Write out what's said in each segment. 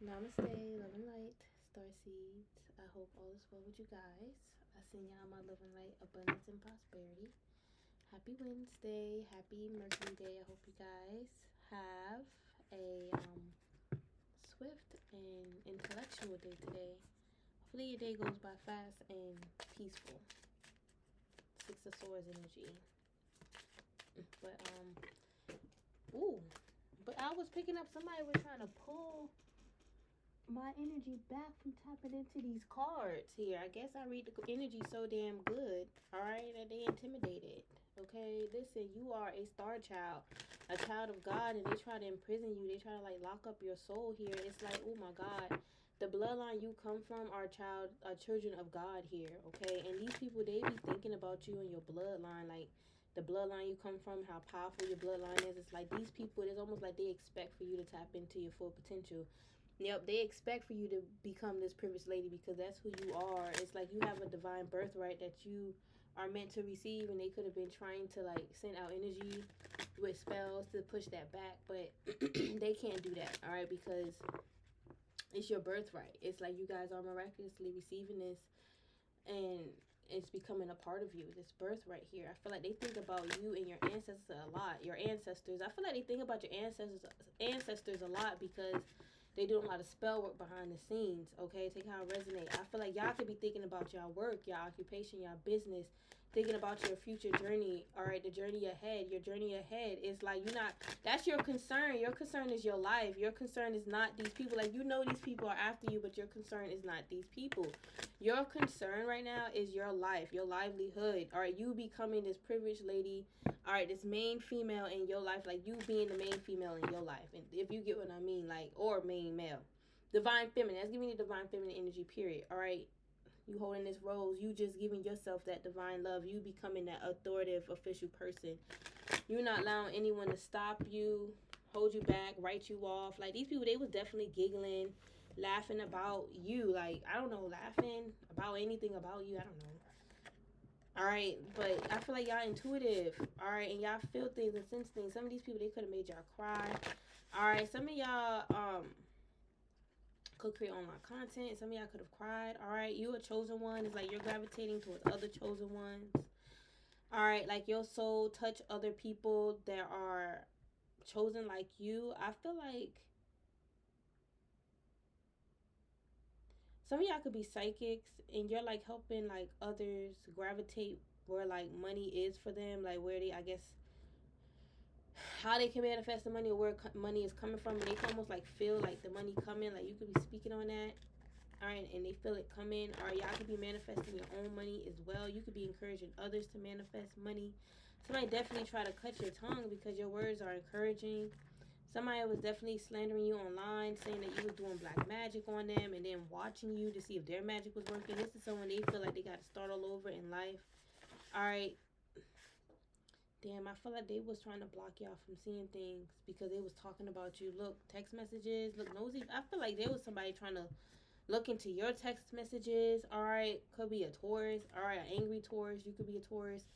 Namaste, love and light, star seeds. I hope all is well with you guys. I send y'all my love and light, abundance and prosperity. Happy Wednesday, happy Mercury Day. I hope you guys have a swift and intellectual day today. Hopefully your day goes by fast and peaceful. Six of Swords energy. But I was picking up, somebody was trying to pull my energy back from tapping into these cards here. I guess I read the energy so damn good, all right, that they intimidated. Okay, listen, you are a star child, a child of God, and they try to imprison you. They try to like lock up your soul here. It's like, oh my God, the bloodline you come from are children of God here. Okay, and these people, they be thinking about you and your bloodline, like the bloodline you come from, how powerful your bloodline is. It's like these people, it's almost like they expect for you to tap into your full potential. Yep, they expect for you to become this privileged lady because that's who you are. It's like you have a divine birthright that you are meant to receive, and they could have been trying to like send out energy with spells to push that back, but they can't do that, all right, because it's your birthright. It's like you guys are miraculously receiving this, and it's becoming a part of you, this birth right here. I feel like they think about you and your ancestors a lot. Your ancestors, I feel like they think about your ancestors a lot because they do a lot of spell work behind the scenes. Okay, take how it resonate. I feel like y'all could be thinking about y'all work, y'all occupation, y'all business, thinking about your future journey. All right, the journey ahead. Your journey ahead is like you're not. That's your concern. Your concern is your life. Your concern is not these people. Like, you know these people are after you, but your concern is not these people. Your concern right now is your life, your livelihood. All right, you becoming this privileged lady. All right, this main female in your life, like you being the main female in your life. And if you get what I mean, like, or main male. Divine feminine. That's giving you divine feminine energy, period. All right. You holding this rose. You just giving yourself that divine love. You becoming that authoritative, official person. You're not allowing anyone to stop you, hold you back, write you off. Like, these people, they was definitely giggling, laughing about you. Like, I don't know, laughing about anything about you. I don't know. All right, but I feel like y'all intuitive. All right, and y'all feel things and sense things. Some of these people, they could have made y'all cry. All right, some of y'all could create online content. Some of y'all could have cried. All right, you a chosen one. It's like you're gravitating towards other chosen ones. All right, like your soul touch other people that are chosen like you. I feel like some of y'all could be psychics and you're like helping like others gravitate where like money is for them, like where they, I guess, how they can manifest the money or where money is coming from. And they can almost like feel like the money coming, like you could be speaking on that. All right, and they feel it coming. Or y'all could be manifesting your own money as well. You could be encouraging others to manifest money. Somebody definitely try to cut your tongue because your words are encouraging. Somebody was definitely slandering you online, saying that you was doing black magic on them and then watching you to see if their magic was working. This is someone they feel like they got to start all over in life. All right. Damn, I feel like they was trying to block y'all from seeing things because they was talking about you. Look, text messages, look nosy. I feel like there was somebody trying to look into your text messages. All right, could be a Taurus. All right, an angry Taurus. You could be a Taurus.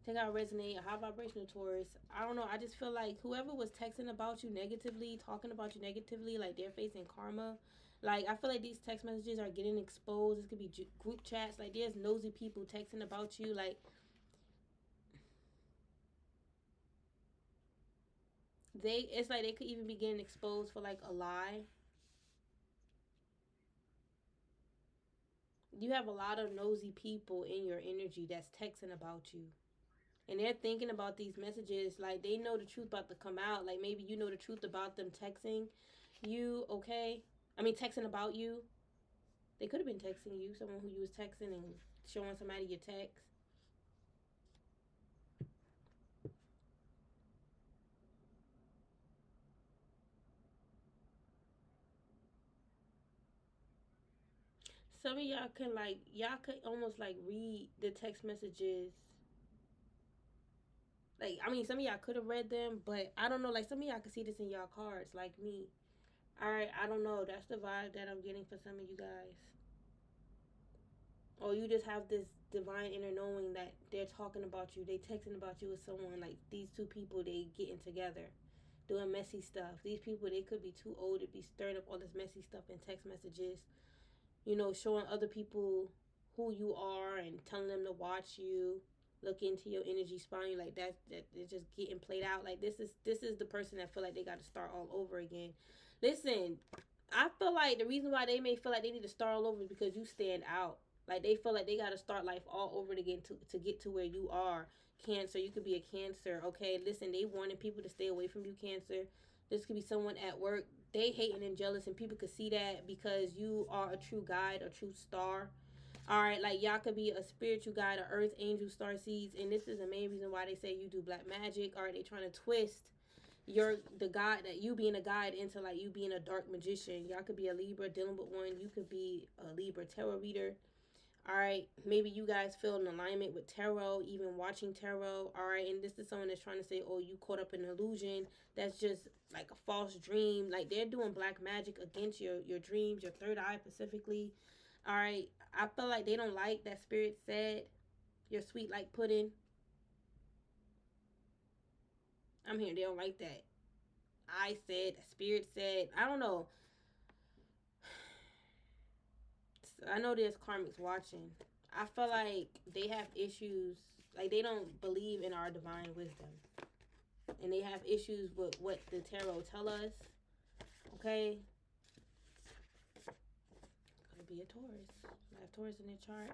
Take out resonate, a high vibrational Taurus. I don't know. I just feel like whoever was texting about you negatively, talking about you negatively, like they're facing karma. Like, I feel like these text messages are getting exposed. This could be group chats. Like, there's nosy people texting about you. Like, it's like they could even be getting exposed for like a lie. You have a lot of nosy people in your energy that's texting about you. And they're thinking about these messages like they know the truth about to come out. Like, maybe you know the truth about them texting you, okay? I mean, texting about you. They could have been texting you, someone who you was texting and showing somebody your text. Some of y'all could almost like read the text messages. Like, I mean, some of y'all could have read them, but I don't know. Like, some of y'all could see this in y'all cards, like me. All right, I don't know. That's the vibe that I'm getting for some of you guys. Or you just have this divine inner knowing that they're talking about you, they texting about you with someone, like these two people, they getting together. doing messy stuff. These people, they could be too old to be stirring up all this messy stuff in text messages. You know, showing other people who you are and telling them to watch you, look into your energy spine, like that it's just getting played out. Like this is the person that feel like they got to start all over again. Listen, I feel like the reason why they may feel like they need to start all over is because you stand out. Like they feel like they got to start life all over again to get to where you are. Cancer, you could be a Cancer, okay? Listen, they wanted people to stay away from you, Cancer. This could be someone at work. They hating and jealous, and people could see that because you are a true guide, a true star. All right, like y'all could be a spiritual guide, a earth angel, star seeds, and this is the main reason why they say you do black magic. All right, they trying to twist the guide, that you being a guide, into like you being a dark magician. Y'all could be a Libra dealing with one. You could be a Libra tarot reader. All right, maybe you guys feel in alignment with tarot, even watching tarot. All right, and this is someone that's trying to say, oh, you caught up in an illusion. That's just like a false dream. Like they're doing black magic against your dreams, your third eye specifically. All right, I feel like they don't like that spirit said you're sweet like pudding. I'm hearing they don't like that. I said, spirit said, I don't know. I know there's karmics watching. I feel like they have issues. Like they don't believe in our divine wisdom, and they have issues with what the tarot tell us. Okay, could be a Taurus. I have Taurus in their chart.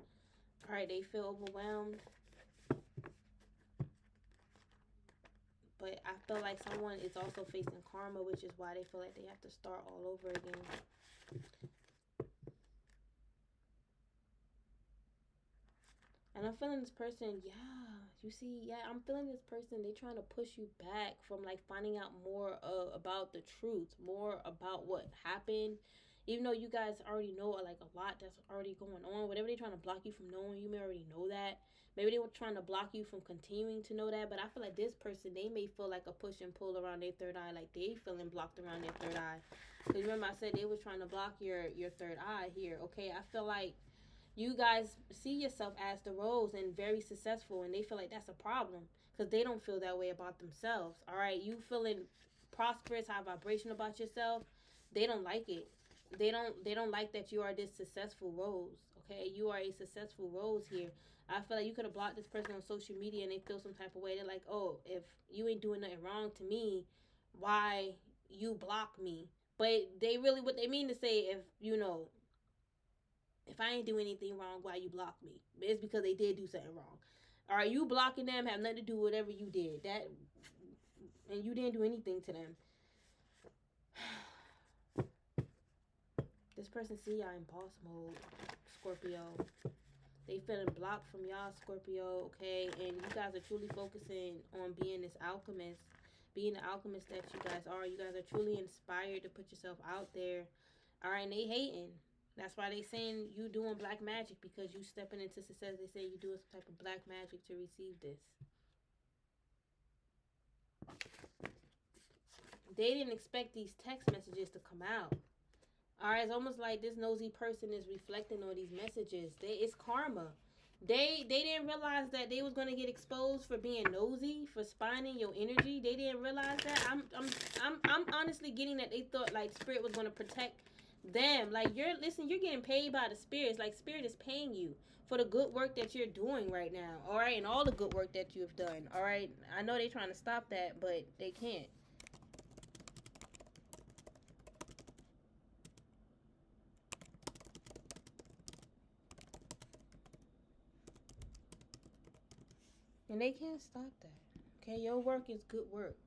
All right, they feel overwhelmed, but I feel like someone is also facing karma, which is why they feel like they have to start all over again. And I'm feeling this person, you see, I'm feeling this person, they trying to push you back from like finding out more about the truth, more about what happened. Even though you guys already know like a lot that's already going on, whatever they're trying to block you from knowing, you may already know that. Maybe they were trying to block you from continuing to know that, but I feel like this person, they may feel like a push and pull around their third eye, like they feeling blocked around their third eye. Because remember I said they was trying to block your third eye here, okay? I feel like you guys see yourself as the rose and very successful, and they feel like that's a problem because they don't feel that way about themselves. All right, you feeling prosperous, high vibration about yourself, they don't like it. They don't like that you are this successful rose. Okay, you are a successful rose here. I feel like you could have blocked this person on social media and they feel some type of way. They're like, oh, if you ain't doing nothing wrong to me, why you block me? But they really, what they mean to say, if you know, if I ain't do anything wrong, why you block me? It's because they did do something wrong. All right, you blocking them have nothing to do with whatever you did. That, and you didn't do anything to them. This person see y'all in boss mode, Scorpio. They feeling blocked from y'all, Scorpio, okay? And you guys are truly focusing on being this alchemist, being the alchemist that you guys are. You guys are truly inspired to put yourself out there. All right, and they hating. That's why they saying you doing black magic, because you stepping into success. They say you doing some type of black magic to receive this. They didn't expect these text messages to come out. All right, it's almost like this nosy person is reflecting on these messages. It's karma. They didn't realize that they was gonna get exposed for being nosy, for spying your energy. They didn't realize that. I'm honestly getting that they thought like spirit was gonna protect them. Like you're getting paid by the spirits. Like spirit is paying you for the good work that you're doing right now. All right, and all the good work that you've done. All right, I know they're trying to stop that, but they can't. And they can't stop that. Okay, your work is good work.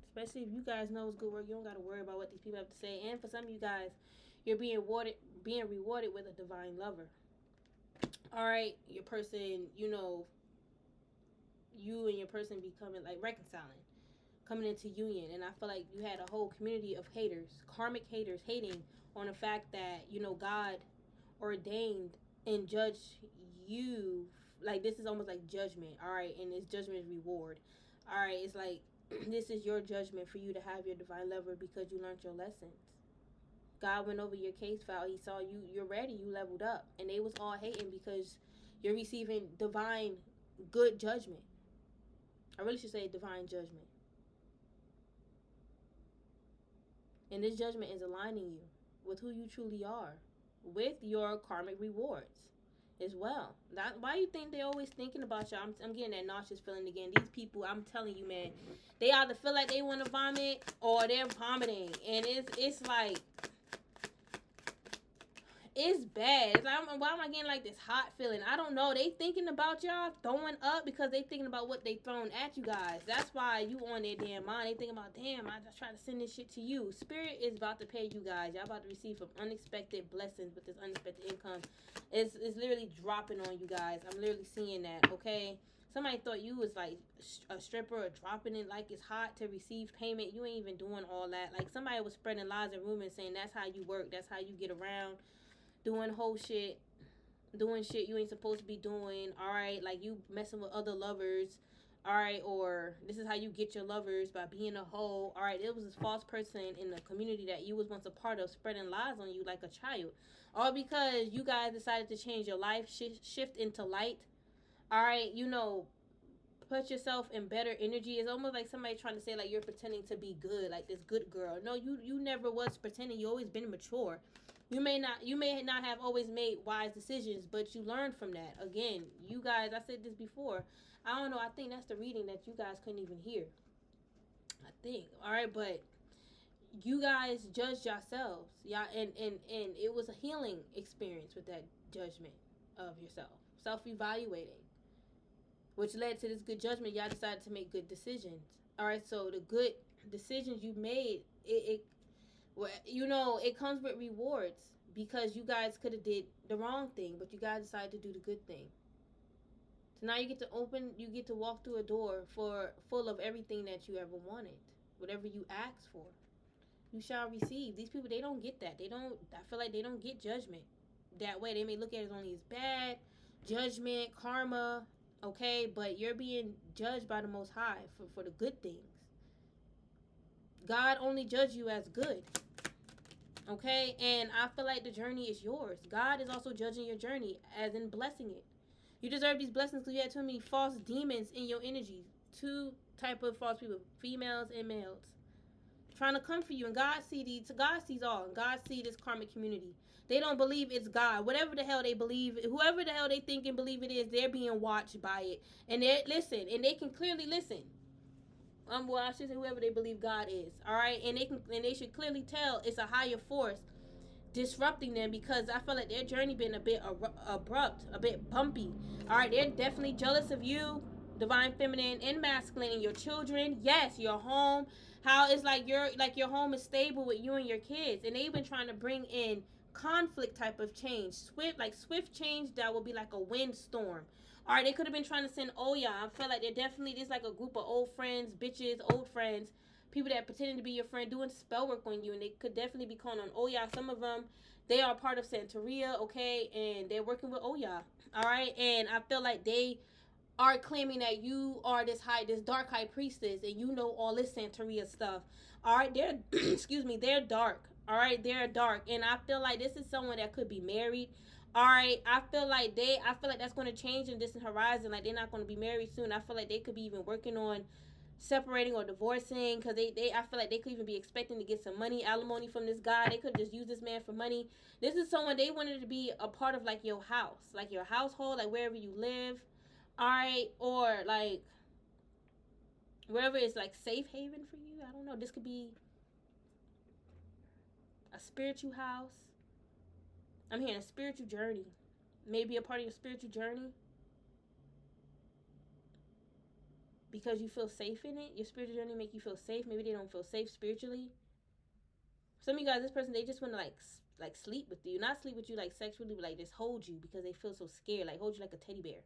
Especially if you guys know it's good work, you don't gotta worry about what these people have to say. And for some of you guys, you're being rewarded with a divine lover. Alright, your person, you know, you and your person becoming like reconciling, coming into union. And I feel like you had a whole community of haters, karmic haters, hating on the fact that, you know, God ordained and judged you. Like this is almost like judgment. All right, and this judgment is reward. All right, it's like this is your judgment for you to have your divine lover because you learned your lessons. God went over your case file. He saw you're ready. You leveled up, and they was all hating because you're receiving divine good judgment. I really should say divine judgment. And this judgment is aligning you with who you truly are, with your karmic rewards as well. That why you think they always thinking about you. I'm getting that nauseous feeling again. These people, I'm telling you, man, they either feel like they want to vomit or they're vomiting, and it's like it's bad. It's like, why am I getting like this hot feeling? I don't know. They thinking about y'all throwing up because they thinking about what they thrown at you guys. That's why you on their damn mind. They thinking about, damn, I just try to send this shit to you. Spirit is about to pay you guys. Y'all about to receive some unexpected blessings with this unexpected income. It's literally dropping on you guys. I'm literally seeing that, okay? Somebody thought you was like a stripper or dropping it like it's hot to receive payment. You ain't even doing all that. Like somebody was spreading lies and rumors saying that's how you work. That's how you get around. Doing whole shit, doing shit you ain't supposed to be doing, alright? Like you messing with other lovers, alright? Or this is how you get your lovers, by being a hoe, alright? It was this false person in the community that you was once a part of spreading lies on you like a child. All because you guys decided to change your life, shift into light, alright? You know, put yourself in better energy. It's almost like somebody trying to say like you're pretending to be good, like this good girl. No, you never was pretending. You always been mature. You may not have always made wise decisions, but you learned from that. Again, you guys, I said this before. I don't know. I think that's the reading that you guys couldn't even hear. I think. All right, but you guys judged yourselves. Yeah, and it was a healing experience with that judgment of yourself, self-evaluating, which led to this good judgment. Y'all decided to make good decisions. All right, so the good decisions you made, you know, it comes with rewards because you guys could have did the wrong thing, but you guys decided to do the good thing. So now you get to walk through a door full of everything that you ever wanted, whatever you asked for, you shall receive. These people, they don't get that. I feel like they don't get judgment that way. They may look at it only as bad, judgment, karma, okay, but you're being judged by the Most High for the good things. God only judges you as good. Okay, and I feel like the journey is yours. God is also judging your journey, as in blessing it. You deserve these blessings because you had too many false demons in your energy. Two type of false people, females and males, trying to come for you. And God sees all. And God sees this karmic community. They don't believe it's God. Whatever the hell they believe, whoever the hell they think and believe it is, they're being watched by it. And they listen, and they can clearly listen. Well, I should say whoever they believe God is, all right, and they should clearly tell it's a higher force disrupting them because I feel like their journey been a bit abrupt, a bit bumpy. All right, they're definitely jealous of you, divine feminine and masculine, and your children. Yes, your home. How it's like your home is stable with you and your kids, and they've been trying to bring in conflict type of change, swift change that will be like a windstorm. All right, they could have been trying to send Oya. I feel like they're definitely just like a group of old friends, bitches, old friends, people that pretending to be your friend doing spell work on you, and they could definitely be calling on Oya. Some of them, they are part of Santeria, okay, and they're working with Oya. All right, and I feel like they are claiming that you are this dark high priestess, and you know all this Santeria stuff. All right, they're excuse me, they're dark. All right, they're dark, and I feel like this is someone that could be married. All right, I feel like that's going to change in distant horizon. Like they're not going to be married soon. I feel like they could be even working on separating or divorcing because I feel like they could even be expecting to get some money, alimony from this guy. They could just use this man for money. This is someone they wanted to be a part of, like your house, like your household, like wherever you live. All right, or like wherever it's like safe haven for you. I don't know. This could be a spiritual house. I'm hearing a spiritual journey. Maybe a part of your spiritual journey because you feel safe in it. Your spiritual journey make you feel safe. Maybe they don't feel safe spiritually. Some of you guys, this person, they just want to like sleep with you. Not sleep with you like sexually, but like just hold you because they feel so scared. Like hold you like a teddy bear.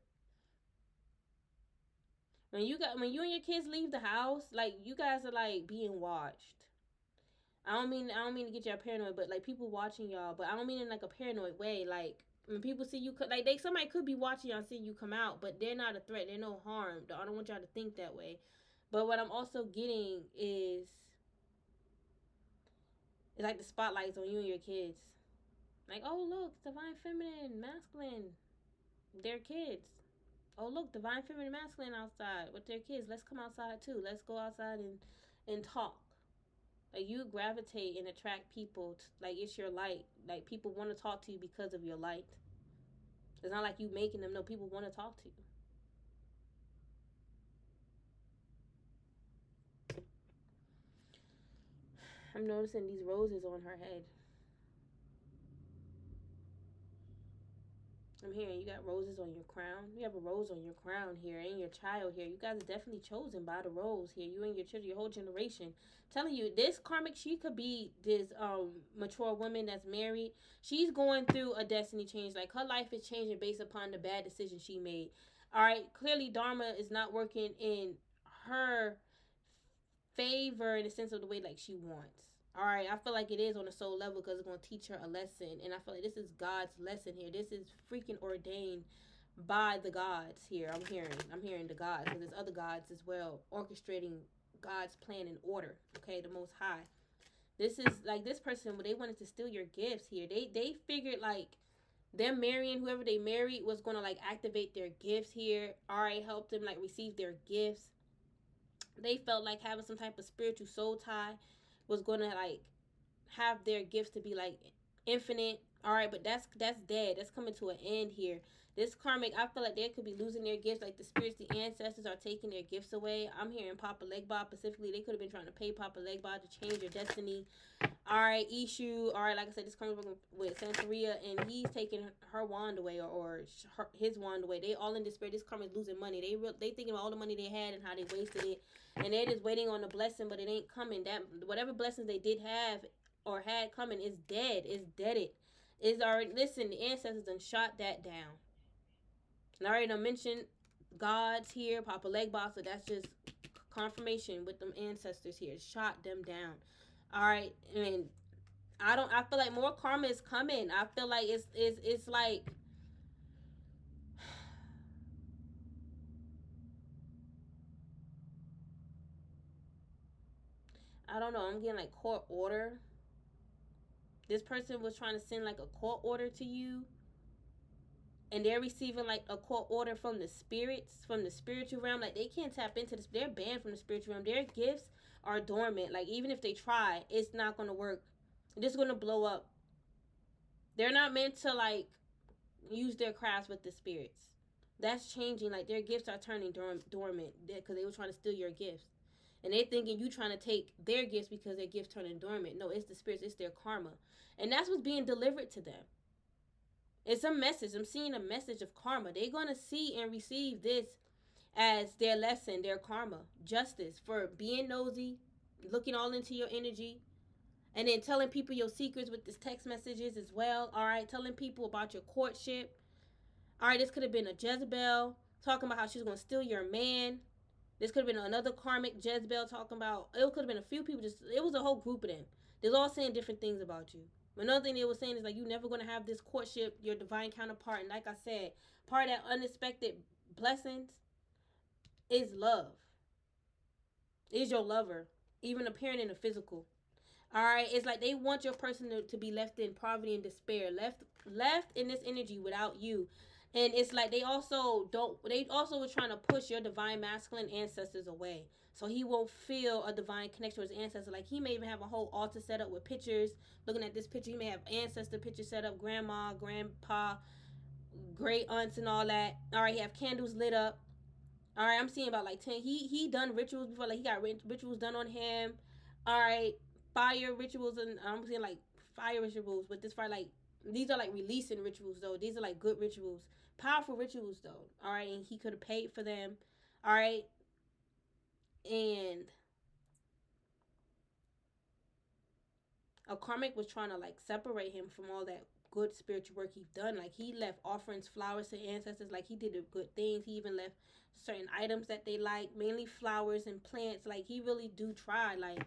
When you and your kids leave the house, like you guys are like being watched. I don't mean to get y'all paranoid, but like people watching y'all, but I don't mean in like a paranoid way. Like when people see you, like somebody could be watching y'all, seeing you come out, but they're not a threat. They're no harm. I don't want y'all to think that way. But what I'm also getting is it's like the spotlights on you and your kids. Like, oh look, divine feminine, masculine, their kids. Oh look, divine feminine, masculine outside with their kids. Let's come outside too. Let's go outside and talk. Like, you gravitate and attract people. Like, it's your light. Like, people want to talk to you because of your light. It's not like you making them. No, people want to talk to you. I'm noticing these roses on her head. I'm hearing you got roses on your crown. You have a rose on your crown here, and your child here. You guys are definitely chosen by the rose here. You and your children, your whole generation. I'm telling you, this karmic, she could be this mature woman that's married. She's going through a destiny change. Like, her life is changing based upon the bad decisions she made. All right, clearly Dharma is not working in her favor in the sense of the way like she wants. All right, I feel like it is on a soul level because it's going to teach her a lesson, and I feel like this is God's lesson here. This is freaking ordained by the gods here. I'm hearing the gods, because there's other gods as well orchestrating God's plan and order. Okay, the Most High. This is like this person. They wanted to steal your gifts here. They figured like them marrying whoever they married was going to like activate their gifts here. All right, help them like receive their gifts. They felt like having some type of spiritual soul tie was gonna like have their gifts to be like infinite. All right, but that's dead. That's coming to an end here. This karmic, I feel like they could be losing their gifts. Like, the spirits, the ancestors are taking their gifts away. I'm hearing Papa Legba specifically. They could have been trying to pay Papa Legba to change your destiny. All right, Ishu. All right, like I said, this karmic with Santeria, and he's taking her wand away, or his wand away. They all in despair. This karmic losing money. They thinking about all the money they had and how they wasted it, and they're just waiting on the blessing, but it ain't coming. That whatever blessings they did have or had coming is dead. It's deaded. Is already, listen, the ancestors done shot that down. And I already done mentioned gods here, Papa Legba, so that's just confirmation with them ancestors here. Shot them down. All right, and I feel like more karma is coming. I feel like it's like I don't know. I'm getting like court order. This person was trying to send like a court order to you, and they're receiving like a court order from the spirits, from the spiritual realm. Like, they can't tap into this. They're banned from the spiritual realm. Their gifts are dormant. Like, even if they try, it's not going to work. It's just going to blow up. They're not meant to like use their crafts with the spirits. That's changing. Like, their gifts are turning dormant because they were trying to steal your gifts. And they thinking you trying to take their gifts because their gifts turning dormant. No, it's the spirits. It's their karma. And that's what's being delivered to them. It's a message. I'm seeing a message of karma. They're going to see and receive this as their lesson, their karma, justice for being nosy, looking all into your energy, and then telling people your secrets with this text messages as well. All right, telling people about your courtship. All right, this could have been a Jezebel talking about how she's going to steal your man. This could have been another karmic Jezebel talking about, it could have been a few people, it was a whole group of them. They're all saying different things about you. Another thing they were saying is like, you never going to have this courtship, your divine counterpart. And like I said, part of that unexpected blessings is love. Is your lover, even appearing in the physical. All right, it's like they want your person to be left in poverty and despair, left in this energy without you. And it's like they also were trying to push your divine masculine ancestors away, so he won't feel a divine connection with his ancestors. Like, he may even have a whole altar set up with pictures. Looking at this picture, he may have ancestor pictures set up, grandma, grandpa, great aunts, and all that. All right, he have candles lit up. All right, I'm seeing about like 10. He done rituals before. Like, he got rituals done on him. All right, fire rituals, and I'm seeing like fire rituals with this fire. Like, these are like releasing rituals though. These are like good rituals, powerful rituals though. All right, and he could have paid for them. All right, and a karmic was trying to like separate him from all that good spiritual work he's done. Like, he left offerings, flowers to ancestors. Like, he did the good things. He even left certain items that they like, mainly flowers and plants. Like, he really do try. Like,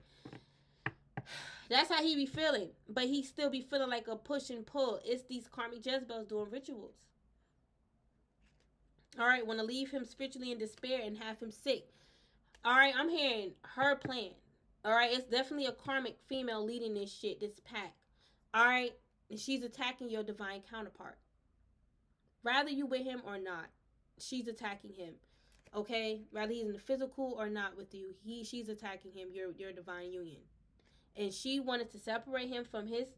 that's how he be feeling. But he still be feeling like a push and pull. It's these karmic Jezebels doing rituals. All right, want to leave him spiritually in despair and have him sick. All right, I'm hearing her plan. All right, it's definitely a karmic female leading this shit, this pack. All right, and she's attacking your divine counterpart. Rather you with him or not, she's attacking him. Okay, rather he's in the physical or not with you, she's attacking him. Your divine union. And she wanted to separate him from his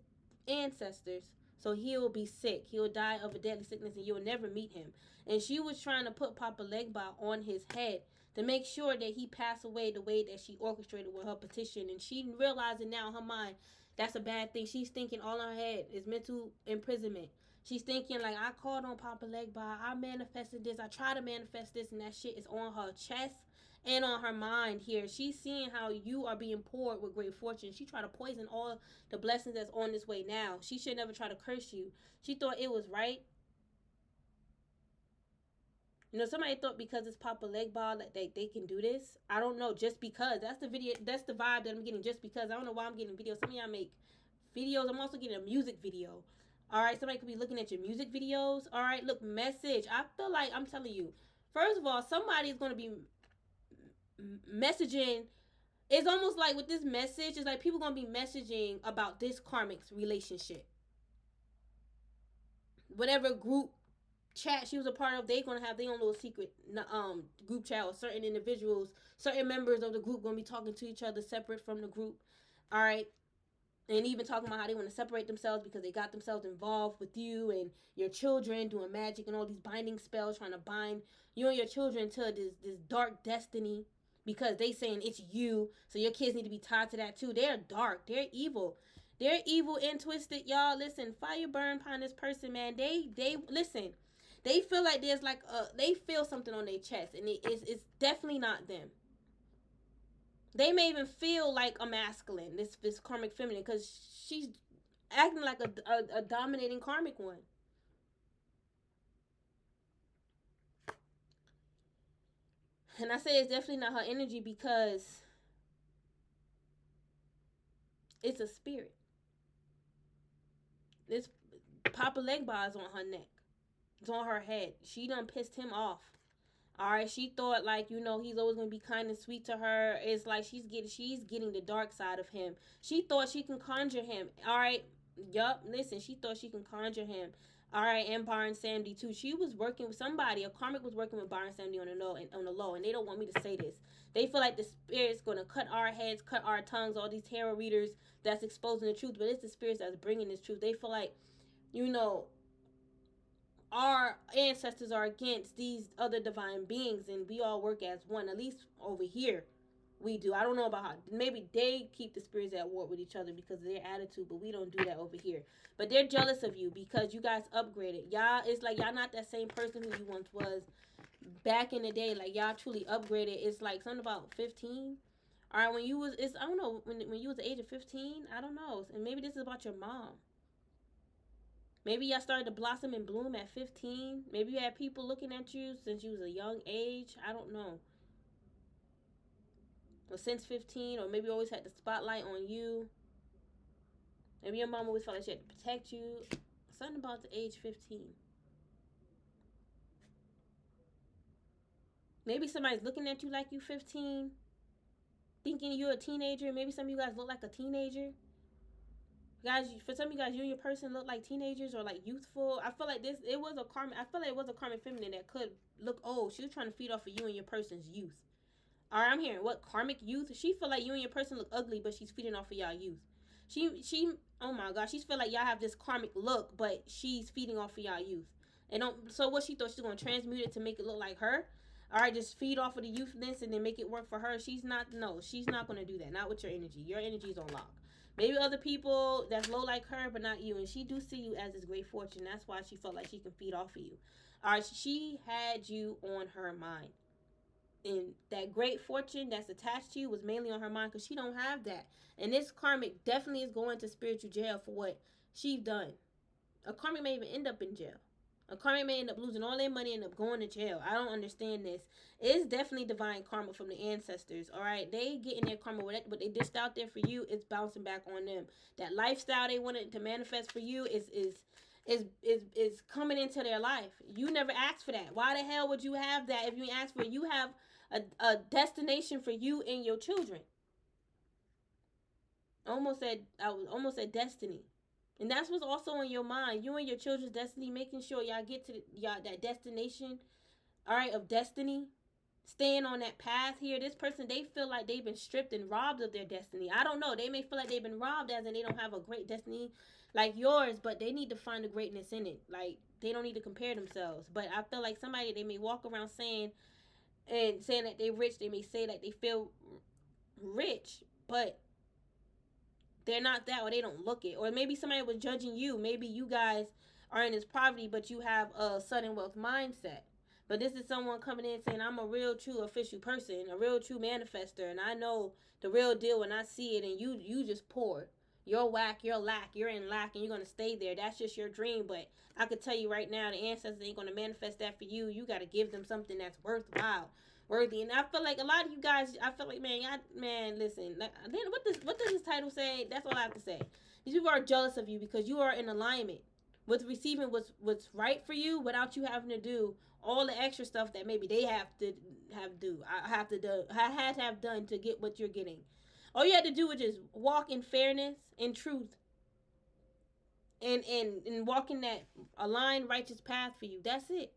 ancestors so he'll be sick. He'll die of a deadly sickness and you'll never meet him. And she was trying to put Papa Legba on his head to make sure that he passed away the way that she orchestrated with her petition. And she realizing now in her mind that's a bad thing. She's thinking all in her head is mental imprisonment. She's thinking like, I called on Papa Legba, I manifested this, I tried to manifest this, and that shit is on her chest and on her mind here. She's seeing how you are being poured with great fortune. She tried to poison all the blessings that's on this way now. She should never try to curse you. She thought it was right. You know, somebody thought because it's Papa Legba that they can do this. I don't know, just because. That's the video, that's the vibe that I'm getting, just because. I don't know why I'm getting videos. Some of y'all make videos. I'm also getting a music video. Alright, somebody could be looking at your music videos. Alright, look, message. I feel like, I'm telling you, first of all, somebody is going to be messaging. It's almost like with this message, it's like people gonna be messaging about this karmic relationship. Whatever group chat she was a part of, they gonna have their own little secret group chat, or certain individuals, certain members of the group gonna be talking to each other separate from the group. All right. And even talking about how they want to separate themselves because they got themselves involved with you and your children, doing magic and all these binding spells, trying to bind you and your children to this dark destiny, because they saying it's you, so your kids need to be tied to that too. They're dark. They're evil. They're evil and twisted, y'all. Listen, fire burn upon this person, man. They listen. They feel like there's like they feel something on their chest, and it's definitely not them. They may even feel like a masculine, this karmic feminine, because she's acting like a dominating karmic one. And I say it's definitely not her energy because it's a spirit. This Papa Legba is on her neck. It's on her head. She done pissed him off. Alright, she thought like, you know, he's always gonna be kind and sweet to her. It's like she's getting the dark side of him. She thought she can conjure him. Alright. Yup, listen, she thought she can conjure him. Alright, and Byron Sandy too. She was working with somebody. A karmic was working with Byron Sandy on the low, and they don't want me to say this. They feel like the spirit's gonna cut our heads, cut our tongues, all these tarot readers that's exposing the truth, but it's the spirits that's bringing this truth. They feel like, you know, our ancestors are against these other divine beings, and we all work as one. At least over here we do. I don't know about how, maybe they keep the spirits at war with each other because of their attitude, but we don't do that over here. But they're jealous of you because you guys upgraded. Y'all, it's like y'all not that same person who you once was back in the day. Like y'all truly upgraded. It's like something about 15. All right, when you was, it's, I don't know, when you was the age of 15, I don't know. And maybe this is about your mom. Maybe y'all started to blossom and bloom at 15. Maybe you had people looking at you since you was a young age. I don't know. Or since 15, or maybe you always had the spotlight on you. Maybe your mom always felt like she had to protect you. Something about the age 15. Maybe somebody's looking at you like you 15, thinking you're a teenager. Maybe some of you guys look like a teenager. Guys, for some of you guys, you and your person look like teenagers or like youthful. I feel like it was a karmic feminine that could look old. She was trying to feed off of you and your person's youth. All right, I'm hearing what karmic youth. She feel like you and your person look ugly, but she's feeding off of y'all youth. She oh my gosh, she feel like y'all have this karmic look, but she's feeding off of y'all youth. And so what she thought, she's gonna transmute it to make it look like her. All right, just feed off of the youthness and then make it work for her. She's not gonna do that. Not with your energy. Your energy is on lock. Maybe other people that's low like her, but not you. And she do see you as this great fortune. That's why she felt like she can feed off of you. All right, she had you on her mind. And that great fortune that's attached to you was mainly on her mind because she don't have that. And this karmic definitely is going to spiritual jail for what she's done. A karmic may even end up in jail. A karmic may end up losing all their money and end up going to jail. I don't understand this. It's definitely divine karma from the ancestors. All right, they getting their karma. What they dished out there for you, it's bouncing back on them. That lifestyle they wanted to manifest for you is coming into their life. You never asked for that. Why the hell would you have that if you asked for it? You have a destination for you and your children. I was almost at destiny. And that's what's also on your mind. You and your children's destiny, making sure y'all get to y'all that destination, all right, of destiny. staying on that path here. This person, they feel like they've been stripped and robbed of their destiny. I don't know. They may feel like they've been robbed, as in they don't have a great destiny like yours, but they need to find the greatness in it. Like, they don't need to compare themselves. But I feel like somebody, they may walk around saying that they rich. They may say that they feel rich, but they're not that, or they don't look it. Or maybe somebody was judging you. Maybe you guys are in this poverty, but you have a sudden wealth mindset. But this is someone coming in saying, I'm a real, true, official person, a real, true manifester, and I know the real deal when I see it, and you just poor. You're whack, you're lack, you're in lack, and you're going to stay there. That's just your dream. But I could tell you right now, the ancestors ain't going to manifest that for you. You got to give them something that's worthwhile, worthy. And I feel like a lot of you guys, I feel like, man, listen. Then what does this title say? That's all I have to say. These people are jealous of you because you are in alignment with receiving what's right for you without you having to do all the extra stuff that maybe they have to have done to get what you're getting. All you had to do was just walk in fairness and truth, and walk in that aligned, righteous path for you. That's it.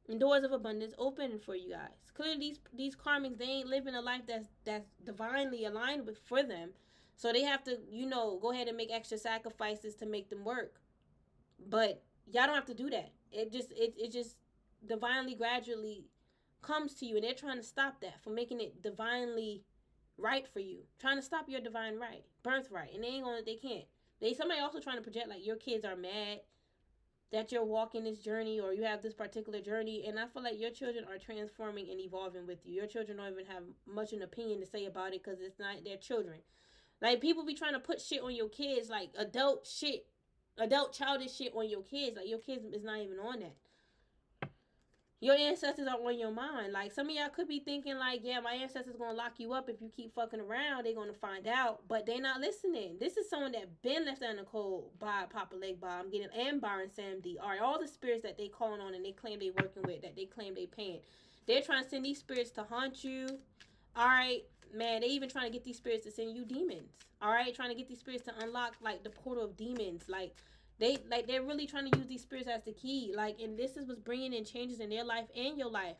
And doors of abundance open for you guys. Clearly, these karmics, they ain't living a life that's divinely aligned with for them, so they have to, go ahead and make extra sacrifices to make them work. But y'all don't have to do that. It just divinely, gradually comes to you, and they're trying to stop that from making it divinely right for you, trying to stop your divine right, birthright, and they can't. Somebody also trying to project like your kids are mad that you're walking this journey, or you have this particular journey, and I feel like your children are transforming and evolving with you. Your children don't even have much an opinion to say about it because it's not their children. Like, people be trying to put shit on your kids, like adult childish shit on your kids. Like, your kids is not even on that. Your ancestors are on your mind. Like, some of y'all could be thinking like, yeah, my ancestors gonna lock you up if you keep fucking around. They gonna find out, but they not listening. This is someone that been left out in the cold by Papa Leg Bob, and Byron Sam D. All right, all the spirits that they calling on and they claim they working with, that they claim they paying. They're trying to send these spirits to haunt you. All right, man, they even trying to get these spirits to send you demons. All right, trying to get these spirits to unlock like the portal of demons. They're really trying to use these spirits as the key. Like, and this is what's bringing in changes in their life and your life.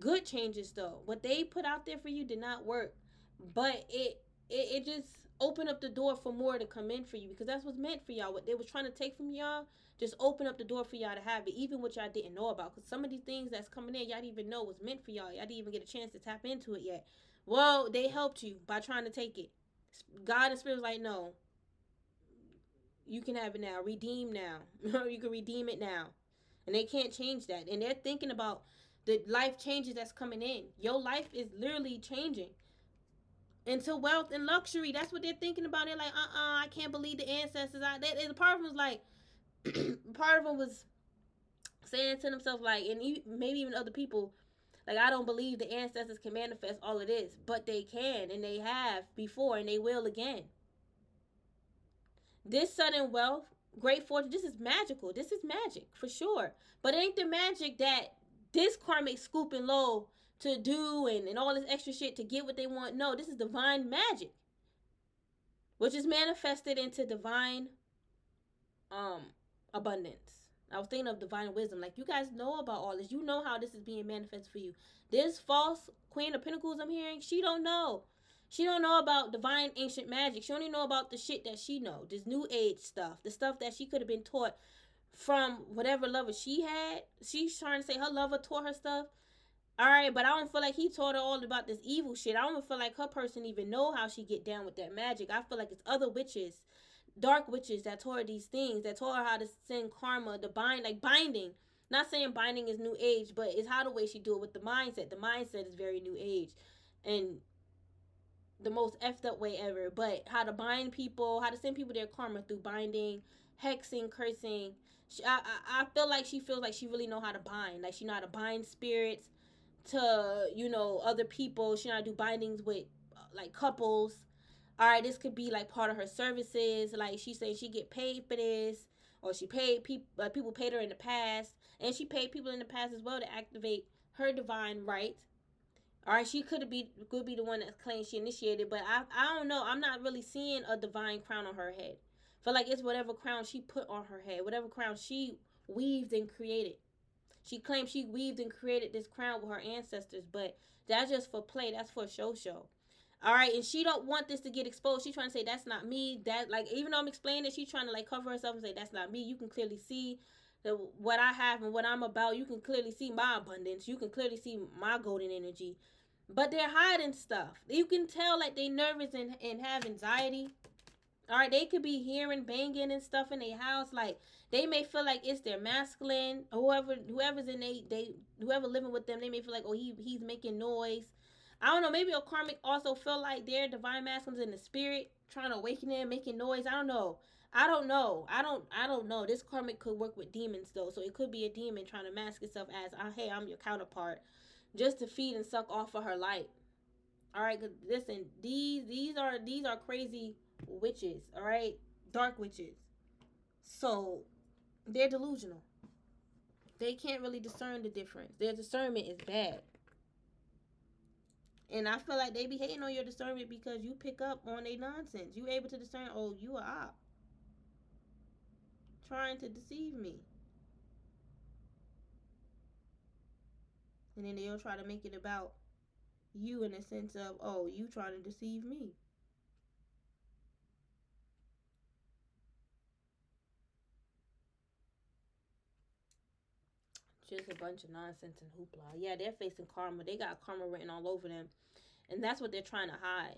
Good changes, though. What they put out there for you did not work. But it just opened up the door for more to come in for you, because that's what's meant for y'all. What they was trying to take from y'all, just open up the door for y'all to have it, even what y'all didn't know about. Because some of these things that's coming in, y'all didn't even know was meant for y'all. Y'all didn't even get a chance to tap into it yet. Well, they helped you by trying to take it. God and Spirit was like, no. You can have it now. Redeem now. You can redeem it now. And they can't change that. And they're thinking about the life changes that's coming in. Your life is literally changing into wealth and luxury. That's what they're thinking about. They're like, I can't believe the ancestors. The part of them was like, part of them was saying to themselves, like, and maybe even other people, like, I don't believe the ancestors can manifest all of this. But they can, and they have before, and they will again. This sudden wealth, great fortune, this is magical. This is magic for sure. But it ain't the magic that this karmic scooping low to do and all this extra shit to get what they want. No, this is divine magic, which is manifested into divine abundance. I was thinking of divine wisdom. Like, you guys know about all this. You know how this is being manifested for you. This false Queen of Pentacles I'm hearing, she don't know. She don't know about divine ancient magic. She only know about the shit that she know. This new age stuff. The stuff that she could have been taught from whatever lover she had. She's trying to say her lover taught her stuff. Alright, but I don't feel like he taught her all about this evil shit. I don't feel like her person even know how she get down with that magic. I feel like it's other witches, dark witches, that taught her these things. That taught her how to send karma, to bind, like binding. Not saying binding is new age, but it's how the way she do it with the mindset. The mindset is very new age. And the most effed up way ever. But how to bind people, how to send people their karma through binding, hexing, cursing. I feel like she feels like she really know how to bind. Like, she know how to bind spirits to, other people. She know how to do bindings with like couples. All right, this could be like part of her services. Like, she said she get paid for this, or she paid people, people paid her in the past, and she paid people in the past as well to activate her divine right. All right, she could be the one that claims she initiated, but I don't know. I'm not really seeing a divine crown on her head. I feel like it's whatever crown she put on her head, whatever crown she weaved and created. She claims she weaved and created this crown with her ancestors, but that's just for play. That's for show. All right, and she don't want this to get exposed. She's trying to say that's not me. That, like, even though I'm explaining it, she's trying to like cover herself and say that's not me. You can clearly see what I have and what I'm about. You can clearly see my abundance. You can clearly see my golden energy. But they're hiding stuff. You can tell like they nervous and have anxiety. All right, they could be hearing banging and stuff in their house. Like, they may feel like it's their masculine. Whoever's in whoever living with them, they may feel like, oh, he's making noise. I don't know. Maybe a karmic also feel like their divine masculines in the spirit trying to awaken them, making noise. I don't know. I don't know. This karmic could work with demons though, so it could be a demon trying to mask itself as, hey, I'm your counterpart, just to feed and suck off of her light. All right, listen. These are crazy witches. All right, dark witches. So they're delusional. They can't really discern the difference. Their discernment is bad. And I feel like they be hating on your discernment because you pick up on their nonsense. You able to discern, oh, you a op. Trying to deceive me. And then they'll try to make it about you in the sense of, oh, you trying to deceive me. Just a bunch of nonsense and hoopla. Yeah, they're facing karma. They got karma written all over them. And that's what they're trying to hide.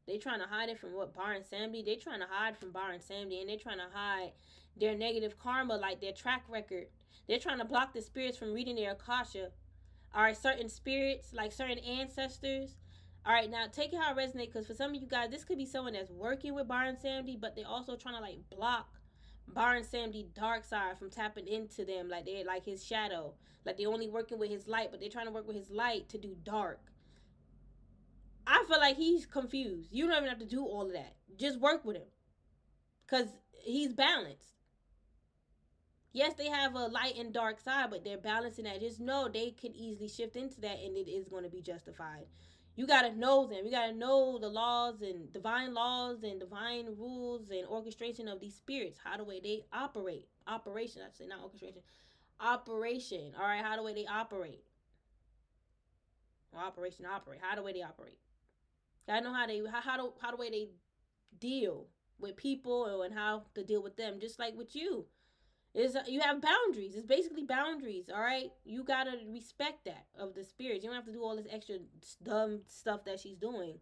They're trying to hide it from what? Bar and Samdi? They're trying to hide from Bar and Samdi. And they're trying to hide their negative karma, like their track record. They're trying to block the spirits from reading their Akasha. All right, certain spirits, like certain ancestors. All right, now take it how it resonates, because for some of you guys, this could be someone that's working with Bar and Samdi, but they're also trying to like block Bar and Samdi dark side from tapping into them, like they're like his shadow, like they're only working with his light, but they're trying to work with his light to do dark. I feel like he's confused. You don't even have to do all of that. Just work with him, because he's balanced. Yes, they have a light and dark side, but they're balancing that. Just know they could easily shift into that, and it is going to be justified. You got to know them. You got to know the laws and divine rules and orchestration of these spirits. How the way they operate. Operation, I should say, not orchestration. Operation. All right, how the way they operate. Operation, operate. How the way they operate. Got to know how the way they deal with people and how to deal with them. Just like with you. You have boundaries. It's basically boundaries, all right? You got to respect that of the spirits. You don't have to do all this extra dumb stuff that she's doing,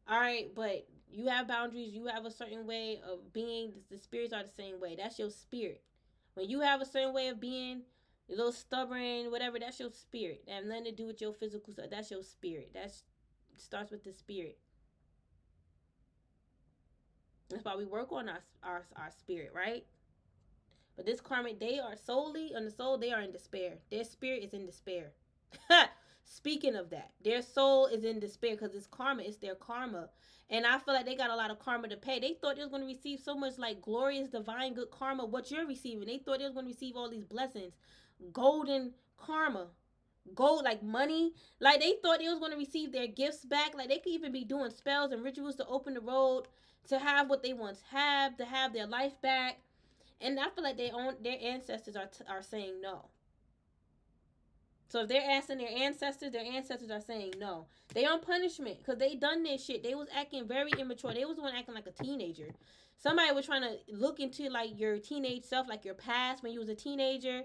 all right? But you have boundaries. You have a certain way of being. The spirits are the same way. That's your spirit. When you have a certain way of being, a little stubborn, whatever, that's your spirit. That has nothing to do with your physical stuff. That's your spirit. That starts with the spirit. That's why we work on our spirit, right? But this karmic, they are solely on the soul, they are in despair. Their spirit is in despair. Speaking of that, their soul is in despair because it's karma. It's their karma. And I feel like they got a lot of karma to pay. They thought they was going to receive so much like glorious, divine, good karma, what you're receiving. They thought they was going to receive all these blessings. Golden karma. Gold, like money. Like they thought they was going to receive their gifts back. Like they could even be doing spells and rituals to open the road to have what they once had, to have their life back. And I feel like their ancestors are saying no. So if they're asking their ancestors are saying no. They on punishment because they done this shit. They was acting very immature. They was the one acting like a teenager. Somebody was trying to look into like your teenage self, like your past when you was a teenager.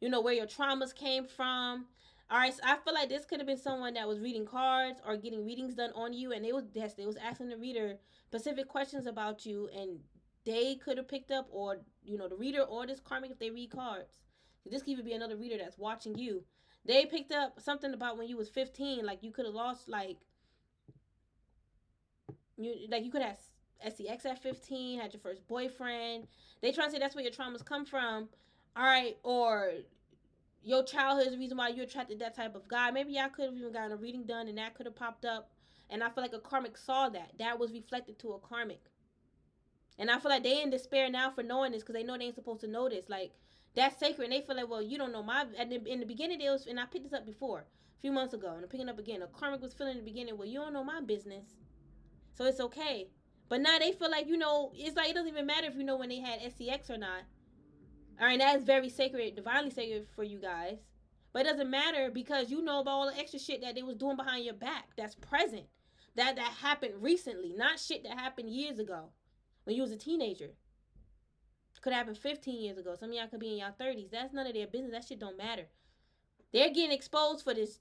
You know, where your traumas came from. All right, so I feel like this could have been someone that was reading cards or getting readings done on you, and they was asking the reader specific questions about you, and they could have picked up, or you know, the reader or this karmic if they read cards. This could even be another reader that's watching you. They picked up something about when you was 15, like you could have lost you could have SCX at 15, had your first boyfriend. They trying to say that's where your traumas come from. All right, or your childhood is the reason why you attracted that type of guy. Maybe y'all could have even gotten a reading done and that could have popped up. And I feel like a karmic saw that. That was reflected to a karmic. And I feel like they in despair now for knowing this because they know they ain't supposed to know this. Like, that's sacred. And they feel like, well, you don't know my... In the beginning, they was... And I picked this up before, a few months ago. And I'm picking up again. A karmic was feeling in the beginning, well, you don't know my business. So it's okay. But now they feel like, you know... It's like it doesn't even matter if you know when they had SCX or not. All right, that is very sacred, divinely sacred for you guys. But it doesn't matter because you know about all the extra shit that they was doing behind your back that's present. That happened recently, not shit that happened years ago when you was a teenager. Could happen 15 years ago. Some of y'all could be in y'all 30s. That's none of their business. That shit don't matter. They're getting exposed for this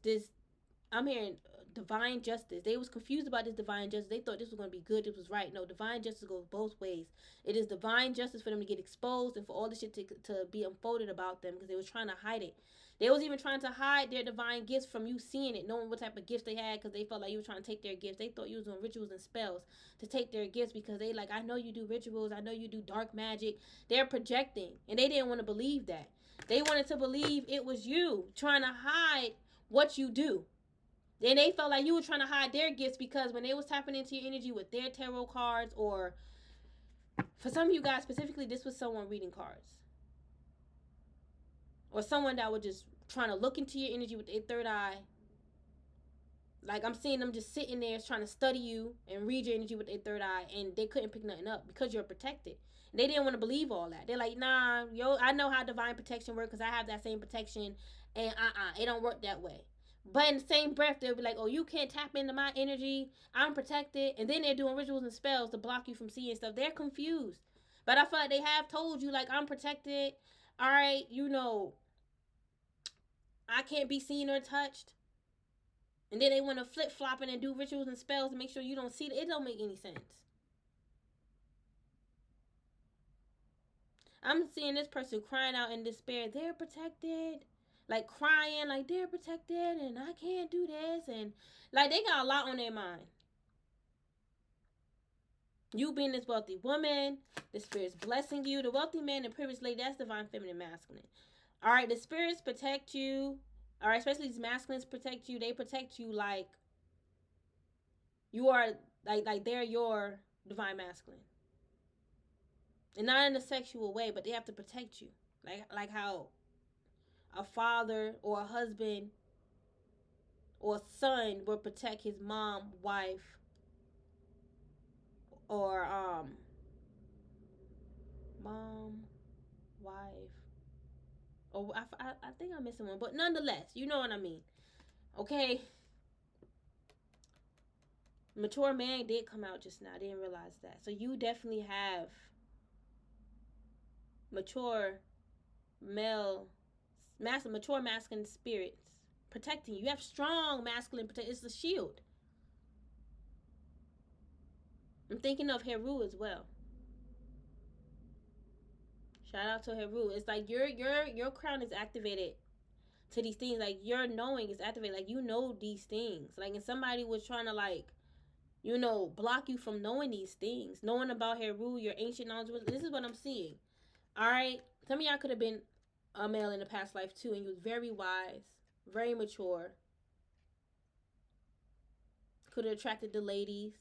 I'm hearing divine justice. They was confused about this divine justice. They thought this was going to be good. This was right. No, divine justice goes both ways. It is divine justice for them to get exposed and for all this shit to be unfolded about them because they was trying to hide it. They was even trying to hide their divine gifts from you seeing it, knowing what type of gifts they had because they felt like you were trying to take their gifts. They thought you was doing rituals and spells to take their gifts because they like, I know you do rituals. I know you do dark magic. They're projecting and they didn't want to believe that. They wanted to believe it was you trying to hide what you do. Then they felt like you were trying to hide their gifts because when they was tapping into your energy with their tarot cards, or for some of you guys specifically, this was someone reading cards. Or someone that was just trying to look into your energy with their third eye. Like I'm seeing them just sitting there trying to study you and read your energy with their third eye, and they couldn't pick nothing up because you're protected. And they didn't want to believe all that. They're like, nah, I know how divine protection works because I have that same protection, and it don't work that way. But in the same breath, they'll be like, oh, you can't tap into my energy. I'm protected. And then they're doing rituals and spells to block you from seeing stuff. They're confused. But I feel like they have told you, like, I'm protected. All right, I can't be seen or touched. And then they want to flip-flopping and do rituals and spells to make sure you don't see it. It don't make any sense. I'm seeing this person crying out in despair. They're protected. Like crying, like they're protected and I can't do this. And like they got a lot on their mind. You being this wealthy woman, the spirit's blessing you. The wealthy man and privileged lady, that's divine feminine masculine. All right, the spirits protect you. All right, especially these masculines protect you. They protect you like you are, like they're your divine masculine. And not in a sexual way, but they have to protect you. Like how a father or a husband or son will protect his mom, wife, or mom, wife. Oh, I think I'm missing one, but nonetheless, you know what I mean. Okay. Mature man did come out just now. I didn't realize that. So you definitely have mature masculine spirits protecting you. You have strong masculine protection. It's a shield. I'm thinking of Heru as well. Shout out to Heru. It's like your crown is activated to these things. Like your knowing is activated. Like you know these things. Like and somebody was trying to like, block you from knowing these things. Knowing about Heru, your ancient knowledge. This is what I'm seeing. Alright? Some of y'all could have been a male in the past life too, and you was very wise, very mature. Could have attracted the ladies,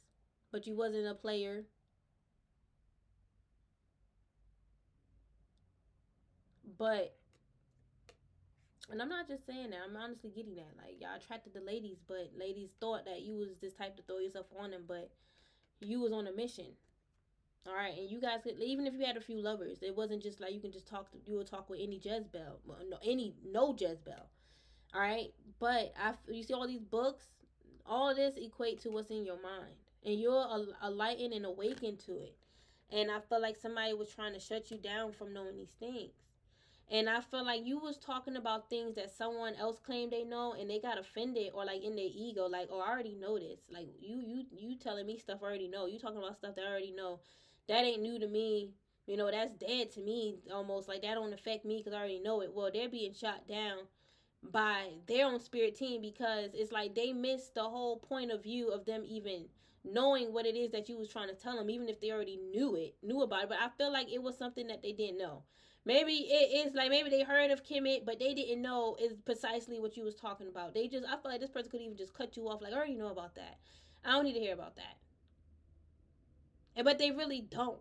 but you wasn't a player. But, and I'm not just saying that, I'm honestly getting that. Like, y'all attracted the ladies, but ladies thought that you was this type to throw yourself on them, but you was on a mission. Alright, and you guys could, even if you had a few lovers, it wasn't just like you can just you would talk with any Jezebel. No Jezebel. Alright, but you see all these books, all of this equate to what's in your mind. And you're enlightened and awakened to it. And I feel like somebody was trying to shut you down from knowing these things. And I feel like you was talking about things that someone else claimed they know, and they got offended or like in their ego, like, oh, I already know this. Like you telling me stuff I already know. You talking about stuff that I already know. That ain't new to me. That's dead to me almost. Like that don't affect me because I already know it. Well, they're being shot down by their own spirit team because it's like they missed the whole point of view of them even knowing what it is that you was trying to tell them, even if they already knew about it. But I feel like it was something that they didn't know. Maybe it is like maybe they heard of Kemet, but they didn't know is precisely what you was talking about. I feel like this person could even just cut you off. Like, I already know about that. I don't need to hear about that. But they really don't.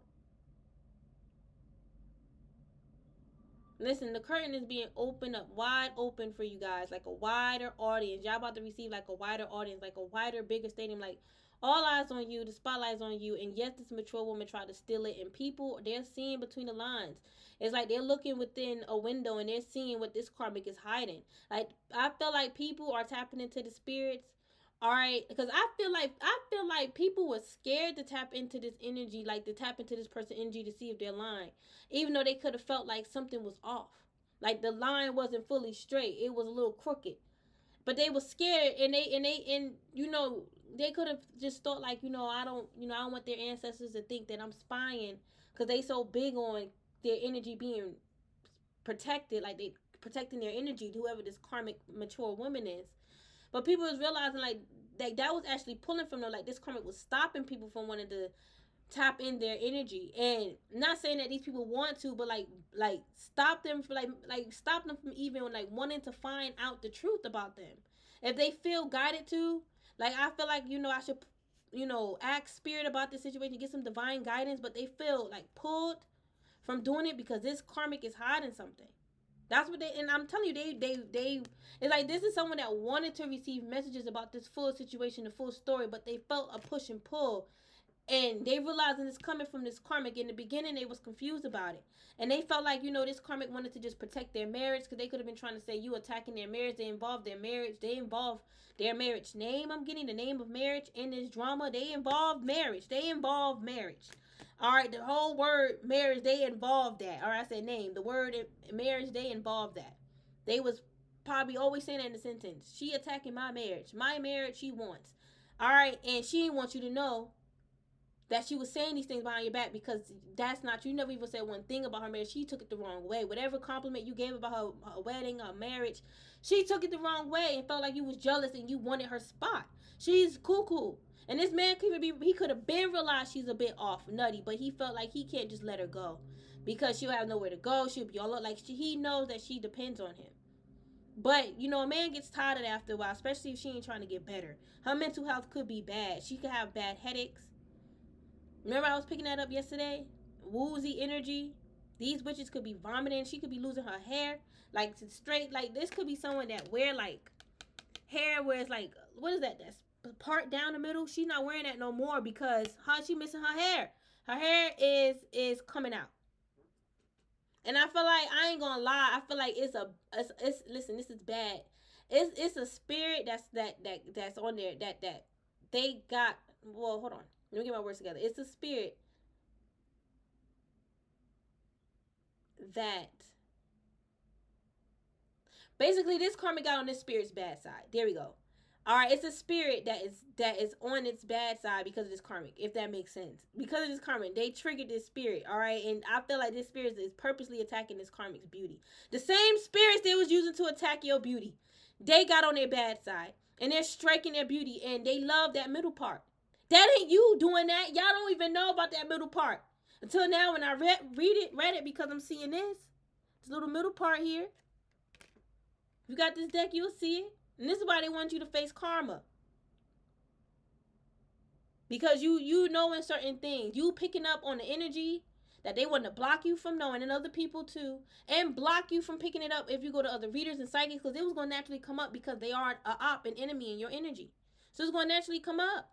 Listen, the curtain is being opened up, wide open for you guys, like a wider audience. Y'all about to receive like a wider audience, like a wider, bigger stadium, like All eyes on you. The spotlight's on you. And yes, this mature woman tried to steal it. And people, they're seeing between the lines. It's like they're looking within a window and they're seeing what this karmic is hiding. Like, I feel like people are tapping into the spirits. All right, because I feel like people were scared to tap into this energy, like to tap into this person's energy to see if they're lying, even though they could have felt like something was off, like the line wasn't fully straight, it was a little crooked. But they were scared, and they could have just thought like, I don't want their ancestors to think that I'm spying, because they so big on their energy being protected, like they protecting their energy to whoever this karmic mature woman is. But people was realizing like that was actually pulling from them, like this karmic was stopping people from wanting to tap in their energy. And not saying that these people want to, but like stop them from like stop them from even like wanting to find out the truth about them. If they feel guided to, like I feel like, I should, ask spirit about this situation, get some divine guidance, but they feel like pulled from doing it because this karmic is hiding something. That's what and I'm telling you, they it's like this is someone that wanted to receive messages about this full situation, the full story, but they felt a push and pull, and they realizing it's coming from this karmic. In the beginning, they was confused about it, and they felt like, this karmic wanted to just protect their marriage, because they could have been trying to say you attacking their marriage. They involved their marriage. They involved their marriage name. I'm getting the name of marriage in this drama. They involved marriage. They involved marriage. All right, the whole word marriage, they involved that. All right, I said name. The word marriage, they involved that. They was probably always saying that in the sentence. She attacking my marriage. My marriage she wants. All right, and she wants you to know that she was saying these things behind your back, because that's not, you never even said one thing about her marriage. She took it the wrong way. Whatever compliment you gave about her wedding, her marriage, she took it the wrong way and felt like you was jealous and you wanted her spot. She's cuckoo. And this man he could have been realized she's a bit off, nutty, but he felt like he can't just let her go, because she'll have nowhere to go. She'll be all up. Like, he knows that she depends on him. But, a man gets tired of it after a while, especially if she ain't trying to get better. Her mental health could be bad. She could have bad headaches. Remember I was picking that up yesterday? Woozy energy. These witches could be vomiting. She could be losing her hair. Like, straight. Like, this could be someone that wear, like, hair where it's like, what is that? That's part down the middle. She's not wearing that no more because she missing her hair. Her hair is coming out. And I feel like, I ain't gonna lie, I feel like it's listen, this is bad. It's a spirit that's on there that they got. Well, hold on. Let me get my words together. It's a spirit that basically this karma got on this spirit's bad side. There we go. All right, it's a spirit that is on its bad side because of this karmic, if that makes sense. Because of this karmic, they triggered this spirit, all right? And I feel like this spirit is purposely attacking this karmic's beauty. The same spirits they was using to attack your beauty, they got on their bad side. And they're striking their beauty, and they love that middle part. That ain't you doing that. Y'all don't even know about that middle part. Until now, when I read it because I'm seeing this little middle part here. If you got this deck, you'll see it. And this is why they want you to face karma. Because you knowing certain things. You picking up on the energy that they want to block you from knowing, and other people too. And block you from picking it up if you go to other readers and psychics, because it was going to naturally come up because they are an enemy in your energy. So it's going to naturally come up.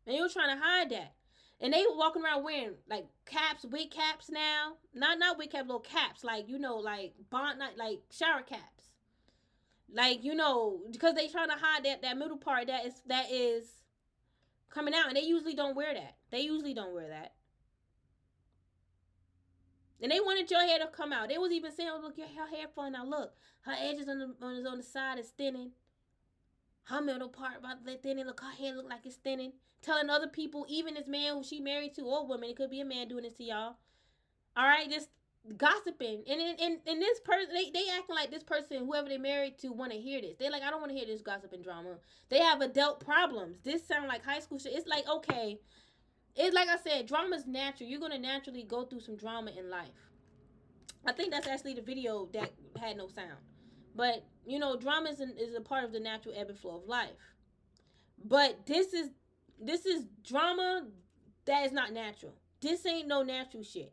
And you're trying to hide that. And they walking around wearing like caps, wig caps now. Not wig caps, little caps. Like, like like shower caps. Like, because they trying to hide that middle part that is coming out. And they usually don't wear that. And they wanted your hair to come out. They was even saying, oh, look, your hair falling out. Look, her edges on the side is thinning. Her middle part about the thinning. Look, her hair look like it's thinning. Telling other people, even this man who she married to, or woman, it could be a man doing this to y'all. All right, just gossiping. And this person, they acting like this person, whoever they married to, want to hear this. They like, I don't want to hear this gossiping drama. They have adult problems. This sound like high school shit. It's like, okay, it's like I said, drama's natural. You're going to naturally go through some drama in life. I think that's actually the video that had no sound. But, drama is a part of the natural ebb and flow of life. But this is drama that is not natural. This ain't no natural shit.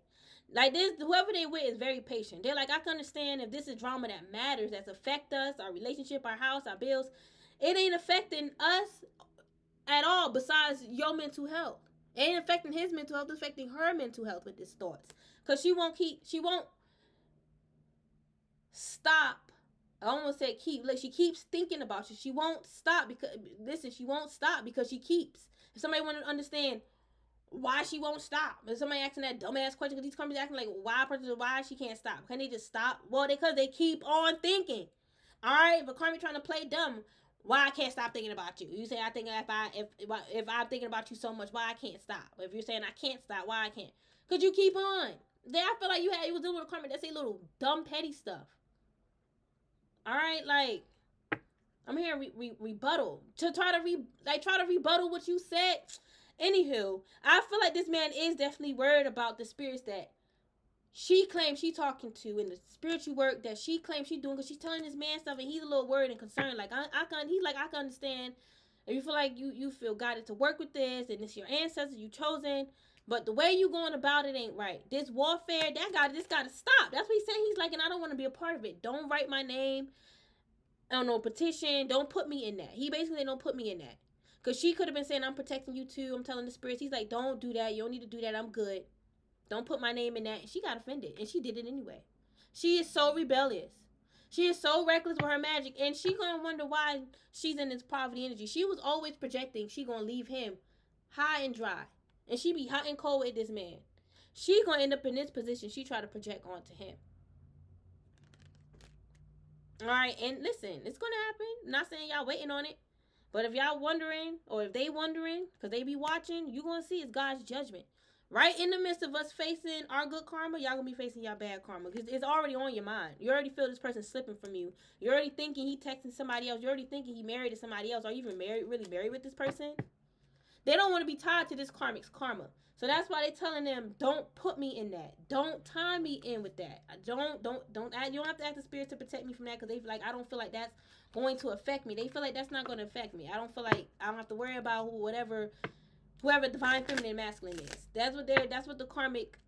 Like this, whoever they with is very patient. They're like, I can understand if this is drama that matters, that's affect us, our relationship, our house, our bills. It ain't affecting us at all besides your mental health. It ain't affecting his mental health, it's affecting her mental health with these thoughts. Because she won't stop. I almost said keep. Like, she keeps thinking about you. She won't stop because, listen, she won't stop because she keeps. If somebody want to understand why she won't stop, if somebody asking that dumbass question, because these companies acting like why she can't stop. Can they just stop? Well, because they keep on thinking. All right, if a karmic trying to play dumb, why I can't stop thinking about you? You say I think if I'm thinking about you so much, why I can't stop? If you're saying I can't stop, why I can't? Because you keep on. Then I feel like you was dealing with a karmic that say little dumb petty stuff. All right, like, I'm here rebuttal to try to rebuttal what you said. Anywho, I feel like this man is definitely worried about the spirits that she claims she talking to and the spiritual work that she claims she doing, because she's telling this man stuff and he's a little worried and concerned. Like, I can understand if you feel like you feel guided to work with this and it's your ancestors you chosen, but the way you going about it ain't right. This warfare, this gotta stop. That's what he's saying. He's like, and I don't want to be a part of it. Don't write my name on no petition. Don't put me in that. He basically don't put me in that. Because she could have been saying, I'm protecting you too. I'm telling the spirits. He's like, don't do that. You don't need to do that. I'm good. Don't put my name in that. And she got offended. And she did it anyway. She is so rebellious. She is so reckless with her magic. And she going to wonder why she's in this poverty energy. She was always projecting she going to leave him high and dry. And she be hot and cold with this man. She going to end up in this position she try to project onto him. Alright, and listen, it's going to happen. I'm not saying y'all waiting on it. But if y'all wondering, or if they wondering, because they be watching, you going to see it's God's judgment. Right in the midst of us facing our good karma, y'all going to be facing y'all bad karma. Because it's already on your mind. You already feel this person slipping from you. You're already thinking he texting somebody else. You're already thinking he married to somebody else. Are you even really married with this person? They don't want to be tied to this karmic's karma. So that's why they telling them, don't put me in that. Don't tie me in with that. You don't have to ask the spirits to protect me from that, because they feel like I don't feel like that's going to affect me. They feel like that's not going to affect me. I don't feel like I don't have to worry about whoever divine feminine masculine is. That's what the karmic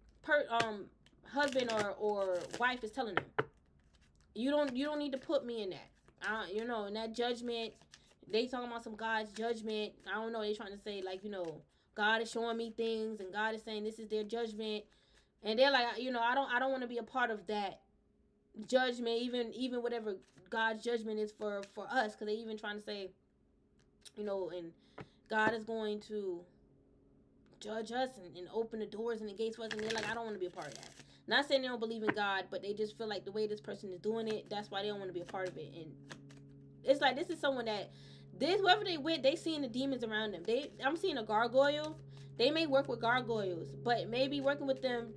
husband or wife is telling them. You don't need to put me in that. In that judgment. They talking about some God's judgment. I don't know. They trying to say, like, God is showing me things and God is saying this is their judgment. And they're like, I don't want to be a part of that judgment, even whatever God's judgment is for us. Because they even trying to say, and God is going to judge us and open the doors and the gates for us. And they're like, I don't want to be a part of that. Not saying they don't believe in God, but they just feel like the way this person is doing it, that's why they don't want to be a part of it. And it's like, this is someone that whoever they with, they seeing the demons around them. I'm seeing a gargoyle. They may work with gargoyles, but maybe working with them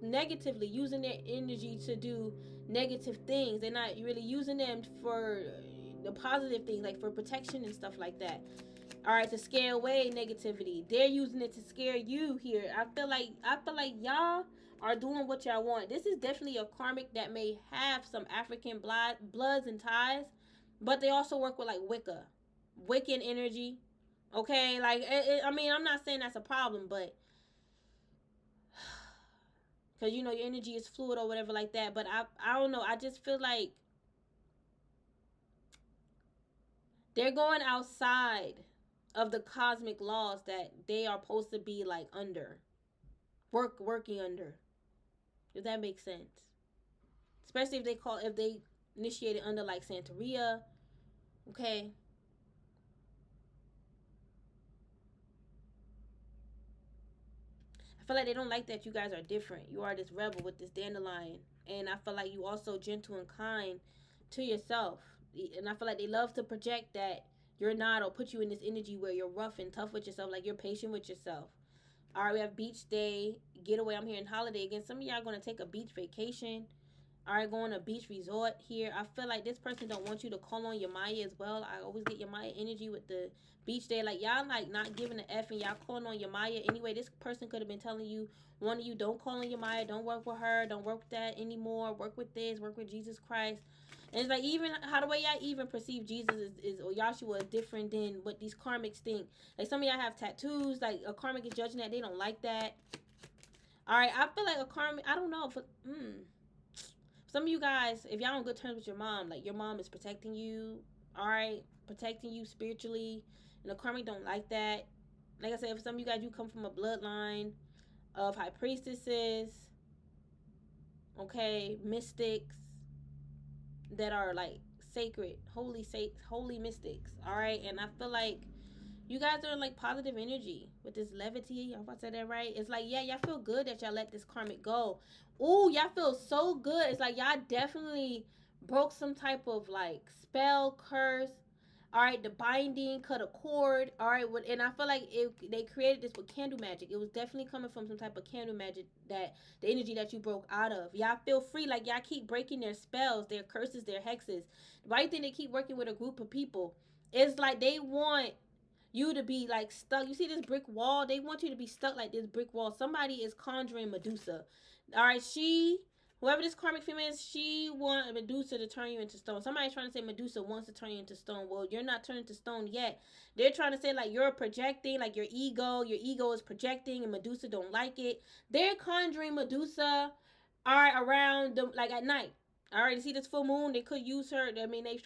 negatively, using their energy to do negative things. They're not really using them for the positive things, like for protection and stuff like that. All right, to scare away negativity. They're using it to scare you here. I feel like y'all are doing what y'all want. This is definitely a karmic that may have some African bloods and ties, but they also work with like Wiccan energy. Okay, like I mean, I'm not saying that's a problem, but because your energy is fluid or whatever like that. But I don't know. I just feel like they're going outside of the cosmic laws that they are supposed to be like working under. If that makes sense. Especially if they initiate it under like Santeria. Okay. I feel like they don't like that you guys are different. You are this rebel with this dandelion. And I feel like you also gentle and kind to yourself. And I feel like they love to project that you're not, or put you in this energy where you're rough and tough with yourself, like you're patient with yourself. All right, we have beach day, getaway. I'm hearing holiday again. Some of y'all are going to take a beach vacation. All right, going to a beach resort here. I feel like this person don't want you to call on your Maya as well. I always get your Maya energy with the beach day. Like, y'all like not giving the F and y'all calling on your Maya. Anyway, this person could have been telling you, one of you, don't call on your Maya. Don't work with her. Don't work with that anymore. Work with this. Work with Jesus Christ. And it's like, even how the way y'all even perceive Jesus is or Yahshua is different than what these karmics think. Like, some of y'all have tattoos. Like, a karmic is judging that. They don't like that. All right, I feel like a karmic, I don't know. Some of you guys, if y'all on good terms with your mom, like your mom is protecting you, all right, protecting you spiritually And the karmic don't like that. Like I said, for some of you guys, you come from a bloodline of high priestesses, okay, mystics that are like sacred, holy mystics. All right, and I feel like you guys are in like positive energy with this levity. I hope I said that right. It's like, yeah, y'all feel good that y'all let this karmic go. Ooh, y'all feel so good. It's like y'all definitely broke some type of like spell, curse. All right, the binding, cut a cord. All right, and I feel like they created this with candle magic. It was definitely coming from some type of candle magic, that the energy that you broke out of. Y'all feel free, like y'all keep breaking their spells, their curses, their hexes. Why do you think they keep working with a group of people? It's like they want you to be like stuck. You see this brick wall? They want you to be stuck like this brick wall. Somebody is conjuring Medusa. All right, whoever this karmic female is, she wants Medusa to turn you into stone. Somebody's trying to say Medusa wants to turn you into stone. Well, you're not turning to stone yet. They're trying to say like you're projecting, like your ego is projecting, and Medusa don't like it. They're conjuring Medusa, all right, around the, like at night. All right, you see this full moon? They could use her. I mean, they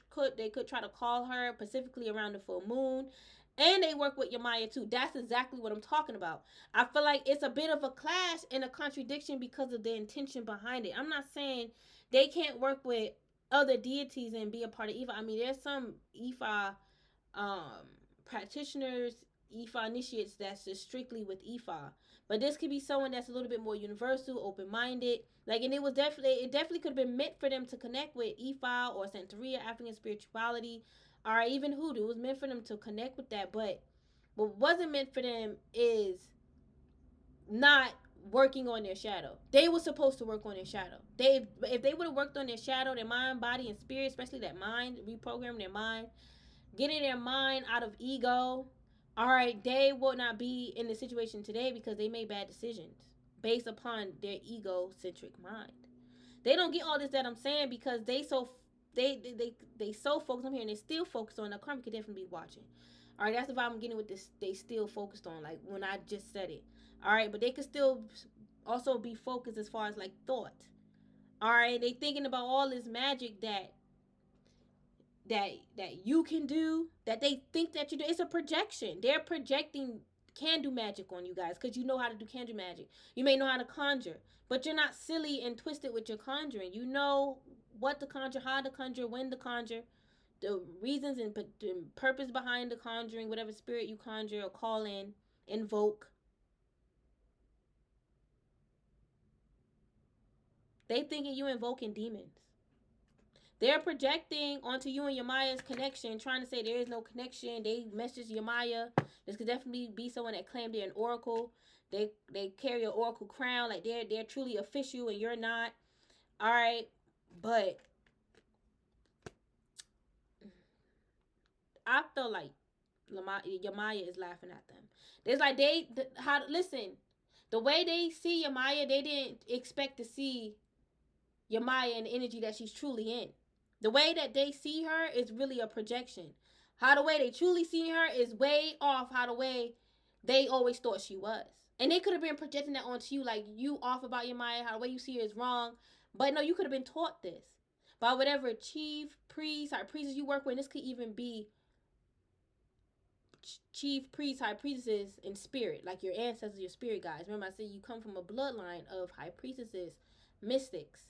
could try to call her specifically around the full moon. And they work with Yamaya too. That's exactly what I'm talking about. I feel like it's a bit of a clash and a contradiction because of the intention behind it. I'm not saying they can't work with other deities and be a part of Ifa. I mean, there's some Ifa practitioners, Ifa initiates that's just strictly with Ifa. But this could be someone that's a little bit more universal, open-minded. Like, and it definitely could have been meant for them to connect with Ifa or Santeria, African spirituality, or even hoodoo. It was meant for them to connect with that. But what wasn't meant for them is not working on their shadow. They were supposed to work on their shadow. If they would have worked on their shadow, their mind, body, and spirit, especially that mind, reprogram their mind, getting their mind out of ego, all right, they would not be in the situation today because they made bad decisions based upon their egocentric mind. They don't get all this that I'm saying because they so focused on here, and they still focused on the karma. Could definitely be watching. All right, that's the vibe I'm getting with this. They still focused on, like when I just said it. All right, but they could still also be focused as far as like thought. All right, they thinking about all this magic that you can do, that they think that you do. It's a projection. They're projecting candle magic on you guys because you know how to do candle magic. You may know how to conjure, but you're not silly and twisted with your conjuring. You know what to conjure, how to conjure, when to conjure, the reasons and the purpose behind the conjuring, whatever spirit you conjure or call in, invoke. They thinking you invoking demons. They're projecting onto you and Yamaya's connection, trying to say there is no connection. They message Yamaya. This could definitely be someone that claimed they're an oracle. They carry an oracle crown, like they're truly official and you're not. All right, but I feel like Yamaya is laughing at them. It's like listen. The way they see Yamaya, they didn't expect to see Yamaya and the energy that she's truly in. The way that they see her is really a projection. How the way they truly see her is way off how the way they always thought she was. And they could have been projecting that onto you, like you off about Yamaya, how the way you see her is wrong. But no, you could have been taught this by whatever chief, priest, high priestess you work with. This could even be chief, priest, high priestesses in spirit, like your ancestors, your spirit guides. Remember I said you come from a bloodline of high priestesses, mystics.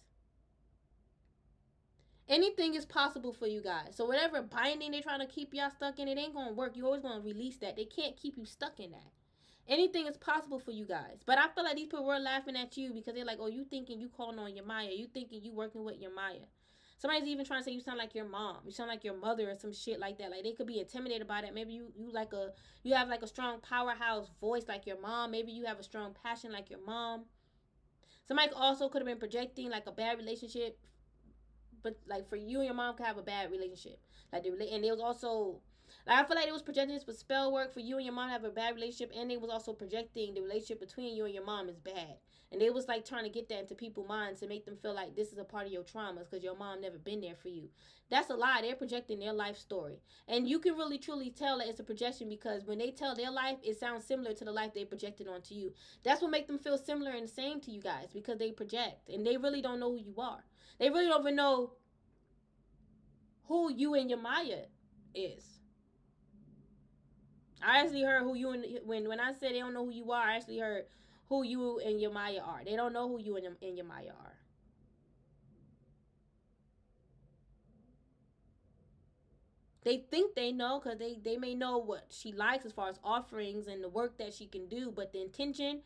Anything is possible for you guys. So whatever binding they're trying to keep y'all stuck in, it ain't gonna work. You always gonna release that. They can't keep you stuck in that. Anything is possible for you guys. But I feel like these people were laughing at you because they're like, oh, you thinking you calling on Yamaya. You thinking you working with Yamaya. Somebody's even trying to say you sound like your mom. You sound like your mother or some shit like that. Like they could be intimidated by that. Maybe you have like a strong powerhouse voice like your mom. Maybe you have a strong passion like your mom. Somebody also could have been projecting like a bad relationship, but like for you and your mom could have a bad relationship. Like and it was also like I feel like it was projecting this with spell work for you and your mom to have a bad relationship, and it was also projecting the relationship between you and your mom is bad. And they was like trying to get that into people's minds to make them feel like this is a part of your traumas because your mom never been there for you. That's a lie. They're projecting their life story. And you can really truly tell that it's a projection because when they tell their life, it sounds similar to the life they projected onto you. That's what makes them feel similar and the same to you guys because they project. And they really don't know who you are. They really don't even know who you and Yamaya is. I actually heard who you and when I said they don't know who you are, I actually heard who you and your Maya are. They don't know who you and your Maya are. They think they know because they may know what she likes as far as offerings and the work that she can do, but the intention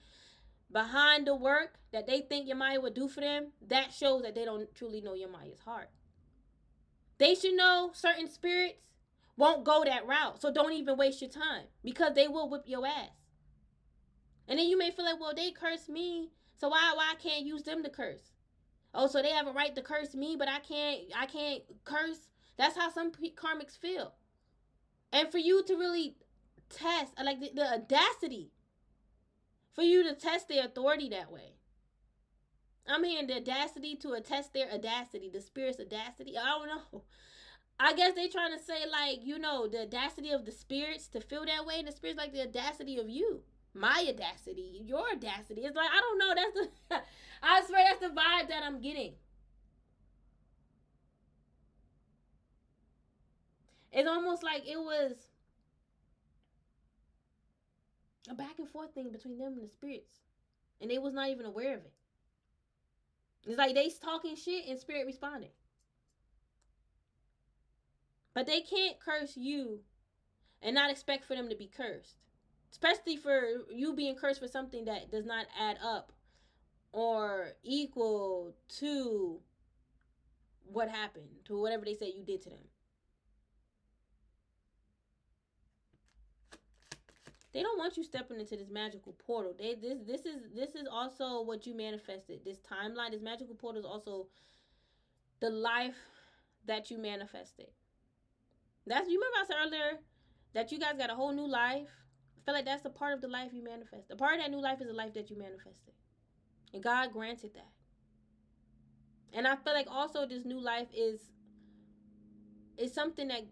behind the work that they think your Maya would do for them, that shows that they don't truly know your Maya's heart. They should know certain spirits won't go that route, so don't even waste your time because they will whip your ass. And then you may feel like, well, they cursed me, so why I can't use them to curse? Oh, so they have a right to curse me, but I can't curse. That's how some karmics feel. And for you to really test, like the audacity, for you to test their authority that way. I'm hearing the audacity to attest their audacity, the spirit's audacity. I don't know. I guess they trying to say, like, you know, the audacity of the spirits to feel that way. And the spirit's like the audacity of you. My audacity, your audacity. It's like, I don't know. That's the, I swear that's the vibe that I'm getting. It's almost like it was a back and forth thing between them and the spirits. And they was not even aware of it. It's like they talking shit and spirit responding. But they can't curse you and not expect for them to be cursed. Especially for you being cursed for something that does not add up or equal to what happened, to whatever they say you did to them. They don't want you stepping into this magical portal. This is also what you manifested. This timeline, this magical portal is also the life that you manifested. That's, you remember I said earlier that you guys got a whole new life. I feel like that's the part of the life you manifest. The part of that new life is the life that you manifested. And God granted that. And I feel like also this new life is something that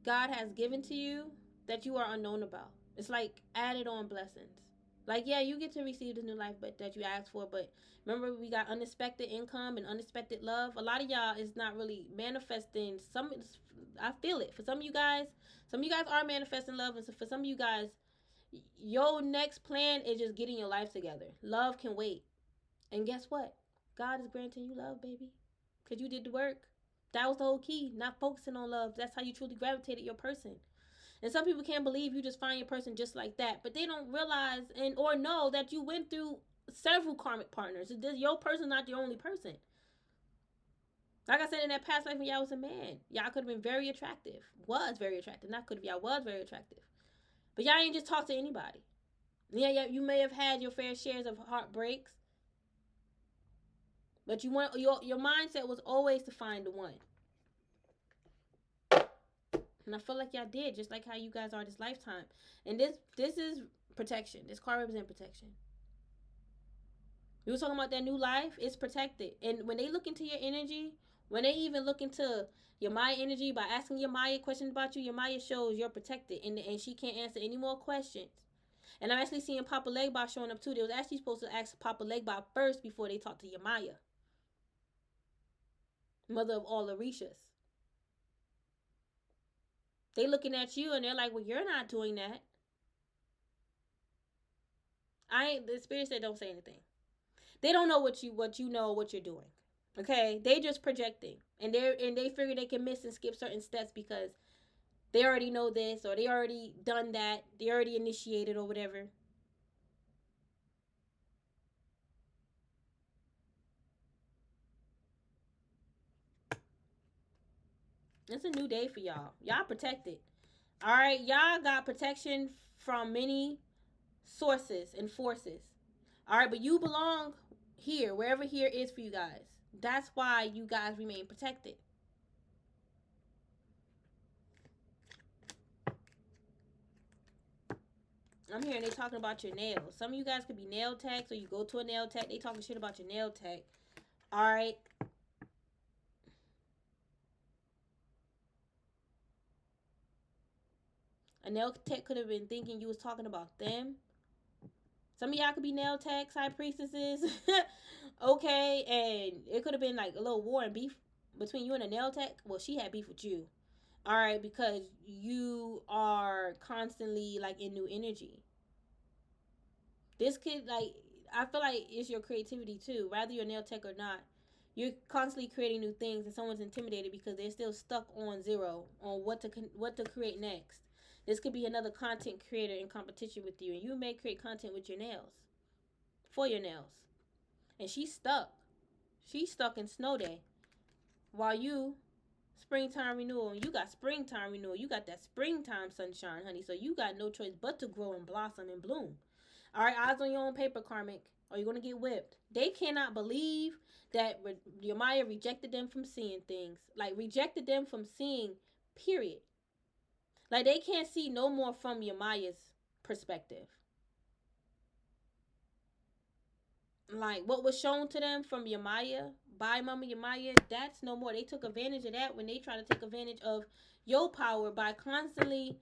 God has given to you that you are unknown about. It's like added on blessings. Like, yeah, you get to receive this new life but that you asked for, but remember we got unexpected income and unexpected love. A lot of y'all is not really manifesting. Some, I feel it. For some of you guys are manifesting love, and so for some of you guys, your next plan is just getting your life together. Love can wait. And guess what? God is granting you love, baby. Because you did the work. That was the whole key. Not focusing on love. That's how you truly gravitated your person. And some people can't believe you just find your person just like that. But they don't realize and or know that you went through several karmic partners. Your person not your only person. Like I said, in that past life when y'all was a man, y'all could have been very attractive. Was very attractive. Not could have, y'all was very attractive. But y'all ain't just talk to anybody. Yeah, you may have had your fair shares of heartbreaks. But you want your mindset was always to find the one. And I feel like y'all did, just like how you guys are this lifetime. And this is protection. This card represents protection. We were talking about that new life. It's protected. And when they look into your energy, when they even look into your Maya energy by asking your Maya questions about you, your Maya shows you're protected. And she can't answer any more questions. And I'm actually seeing Papa Legba showing up too. They was actually supposed to ask Papa Legba first before they talk to your Maya. Mother of all Orishas. They looking at you and they're like, well, you're not doing that. The spirit said don't say anything. They don't know what you know what you're doing. Okay? They just projecting. And they figure they can miss and skip certain steps because they already know this or they already done that. They already initiated or whatever. It's a new day for y'all. Y'all protected. Alright, y'all got protection from many sources and forces. Alright, but you belong here, wherever here is for you guys. That's why you guys remain protected. I'm hearing they talking about your nails. Some of you guys could be nail techs, or you go to a nail tech. They talking shit about your nail tech. Alright. A nail tech could have been thinking you was talking about them. Some of y'all could be nail techs, high priestesses. Okay, and it could have been like a little war and beef between you and a nail tech. Well, she had beef with you. All right, because you are constantly like in new energy. This could like, I feel like it's your creativity too. Whether you're a nail tech or not, you're constantly creating new things, and someone's intimidated because they're still stuck on zero on what to create next. This could be another content creator in competition with you, and you may create content with your nails, for your nails, and she's stuck. She's stuck in snow day, while you springtime renewal, and you got springtime renewal. You got that springtime sunshine, honey. So you got no choice but to grow and blossom and bloom. All right, eyes on your own paper, karmic, or you're gonna get whipped. They cannot believe that your Maya rejected them from seeing things, like rejected them from seeing. Period. Like they can't see no more from your Maya's perspective. Like what was shown to them from your Maya, by Mama Yamaya, that's no more. They took advantage of that when they try to take advantage of your power by constantly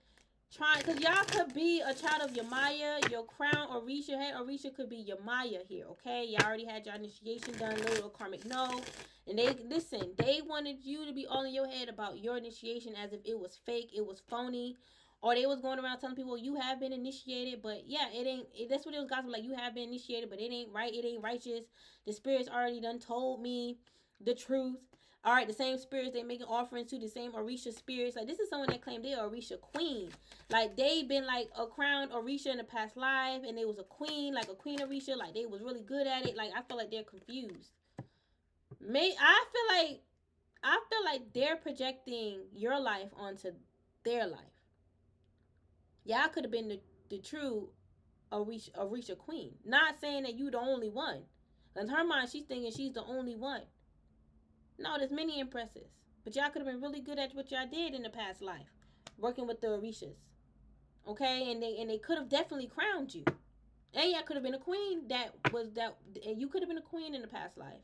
trying, because y'all could be a child of your Maya, your crown, Orisha head. Orisha could be your Maya here, okay? Y'all already had your initiation done, little karmic no. And they, listen, they wanted you to be all in your head about your initiation as if it was fake, it was phony. Or they was going around telling people you have been initiated, but yeah, it ain't. That's what it was gossip, like you have been initiated, but it ain't right. It ain't righteous. The spirits already done told me the truth. All right, the same spirits they making offerings to, the same Orisha spirits. Like this is someone that claimed they're Orisha queen. Like they been like a crowned Orisha in the past life, and they was a queen, like a queen Orisha. Like they was really good at it. Like I feel like they're confused. I feel like they're projecting your life onto their life. Y'all could have been the true Orisha queen. Not saying that you the only one. In her mind, she's thinking she's the only one. No, there's many empresses. But y'all could have been really good at what y'all did in the past life. Working with the Orishas. Okay? And they could have definitely crowned you. And y'all could have been a queen and you could have been a queen in the past life.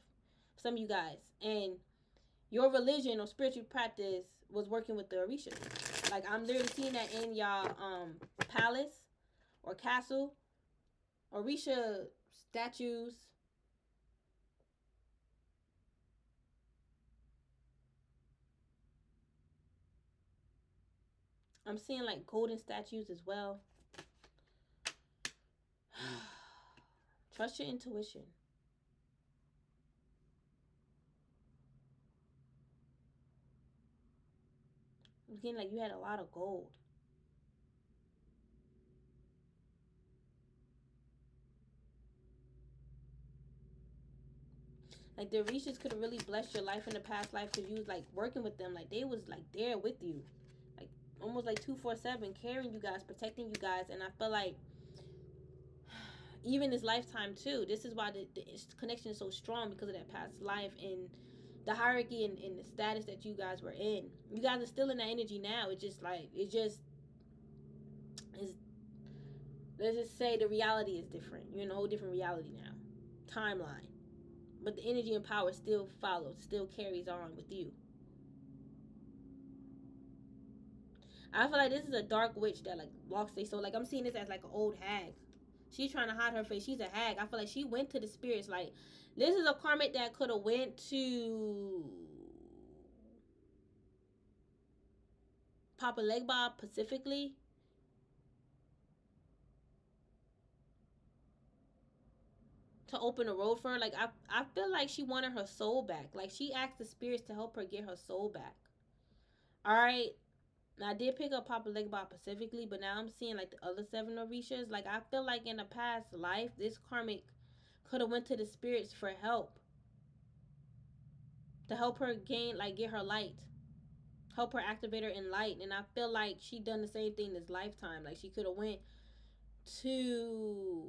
Some of you guys. And your religion or spiritual practice was working with the Orishas. Like I'm literally seeing that in y'all palace or castle. Orisha statues. I'm seeing like golden statues as well. Trust your intuition. Again, like you had a lot of gold. Like the Orishas could have really blessed your life in the past life because you was like working with them. Like they was like there with you. Like almost like 247, carrying you guys, protecting you guys. And I feel like even this lifetime too, this is why the connection is so strong, because of that past life and the hierarchy and the status that you guys were in. You guys are still in that energy now. It's just like, it just is, let's just say the reality is different. You're in a whole different reality now. Timeline. But the energy and power still follows, still carries on with you. I feel like this is a dark witch that like walks their soul. Like I'm seeing this as like an old hag. She's trying to hide her face. She's a hag. I feel like she went to the spirits. Like this is a karmic that could have went to Papa Legba specifically. To open a road for her. Like I feel like she wanted her soul back. Like she asked the spirits to help her get her soul back. Alright. Now I did pick up Papa Legba specifically, but now I'm seeing like the other 7 Orishas. Like I feel like in a past life, this karmic could have went to the spirits for help. To help her gain, like get her light. Help her activate her in light. And I feel like she done the same thing this lifetime. Like she could have went to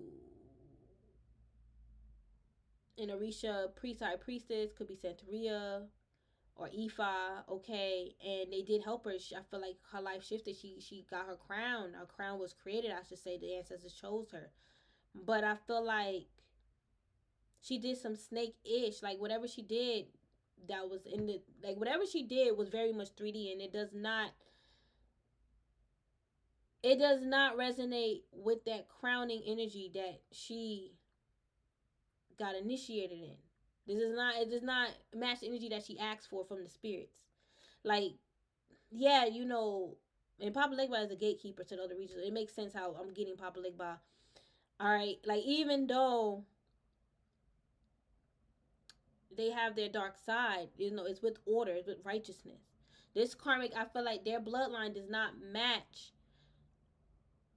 an Orisha priest, high priestess, could be Santeria or Ifa, okay, and they did help her. I feel like her life shifted. She got her crown. Her crown was created, I should say. The ancestors chose her. But I feel like she did some snake-ish. Like whatever she did that was in the, like whatever she did was very much 3D, and it does not resonate with that crowning energy that she got initiated in. It does not match the energy that she asked for from the spirits. Like yeah, you know, and Papa Legba is a gatekeeper to the other regions. It makes sense how I'm getting Papa Legba. All right, like even though they have their dark side, you know, it's with order, it's with righteousness. This karmic, I feel like their bloodline does not match.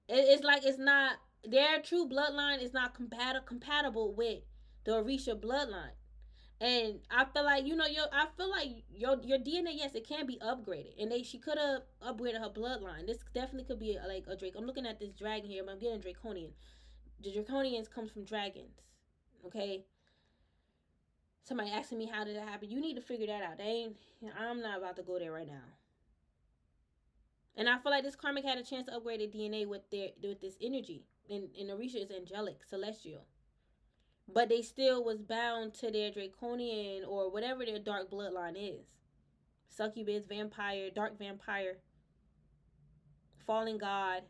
It's like it's not their true bloodline is not compatible with the Orisha bloodline. And I feel like your DNA, yes, it can be upgraded, and she could have upgraded her bloodline. This definitely could be like a Drake. I'm looking at this dragon here, but I'm getting Draconian. The Draconians comes from dragons. Okay, somebody asking me how did that happen. You need to figure that out. They ain't. I'm not about to go there right now. And I feel like this karmic had a chance to upgrade their DNA with this energy. And Orisha is angelic, celestial. But they still was bound to their draconian or whatever their dark bloodline is. Succubus, vampire, dark vampire, fallen god.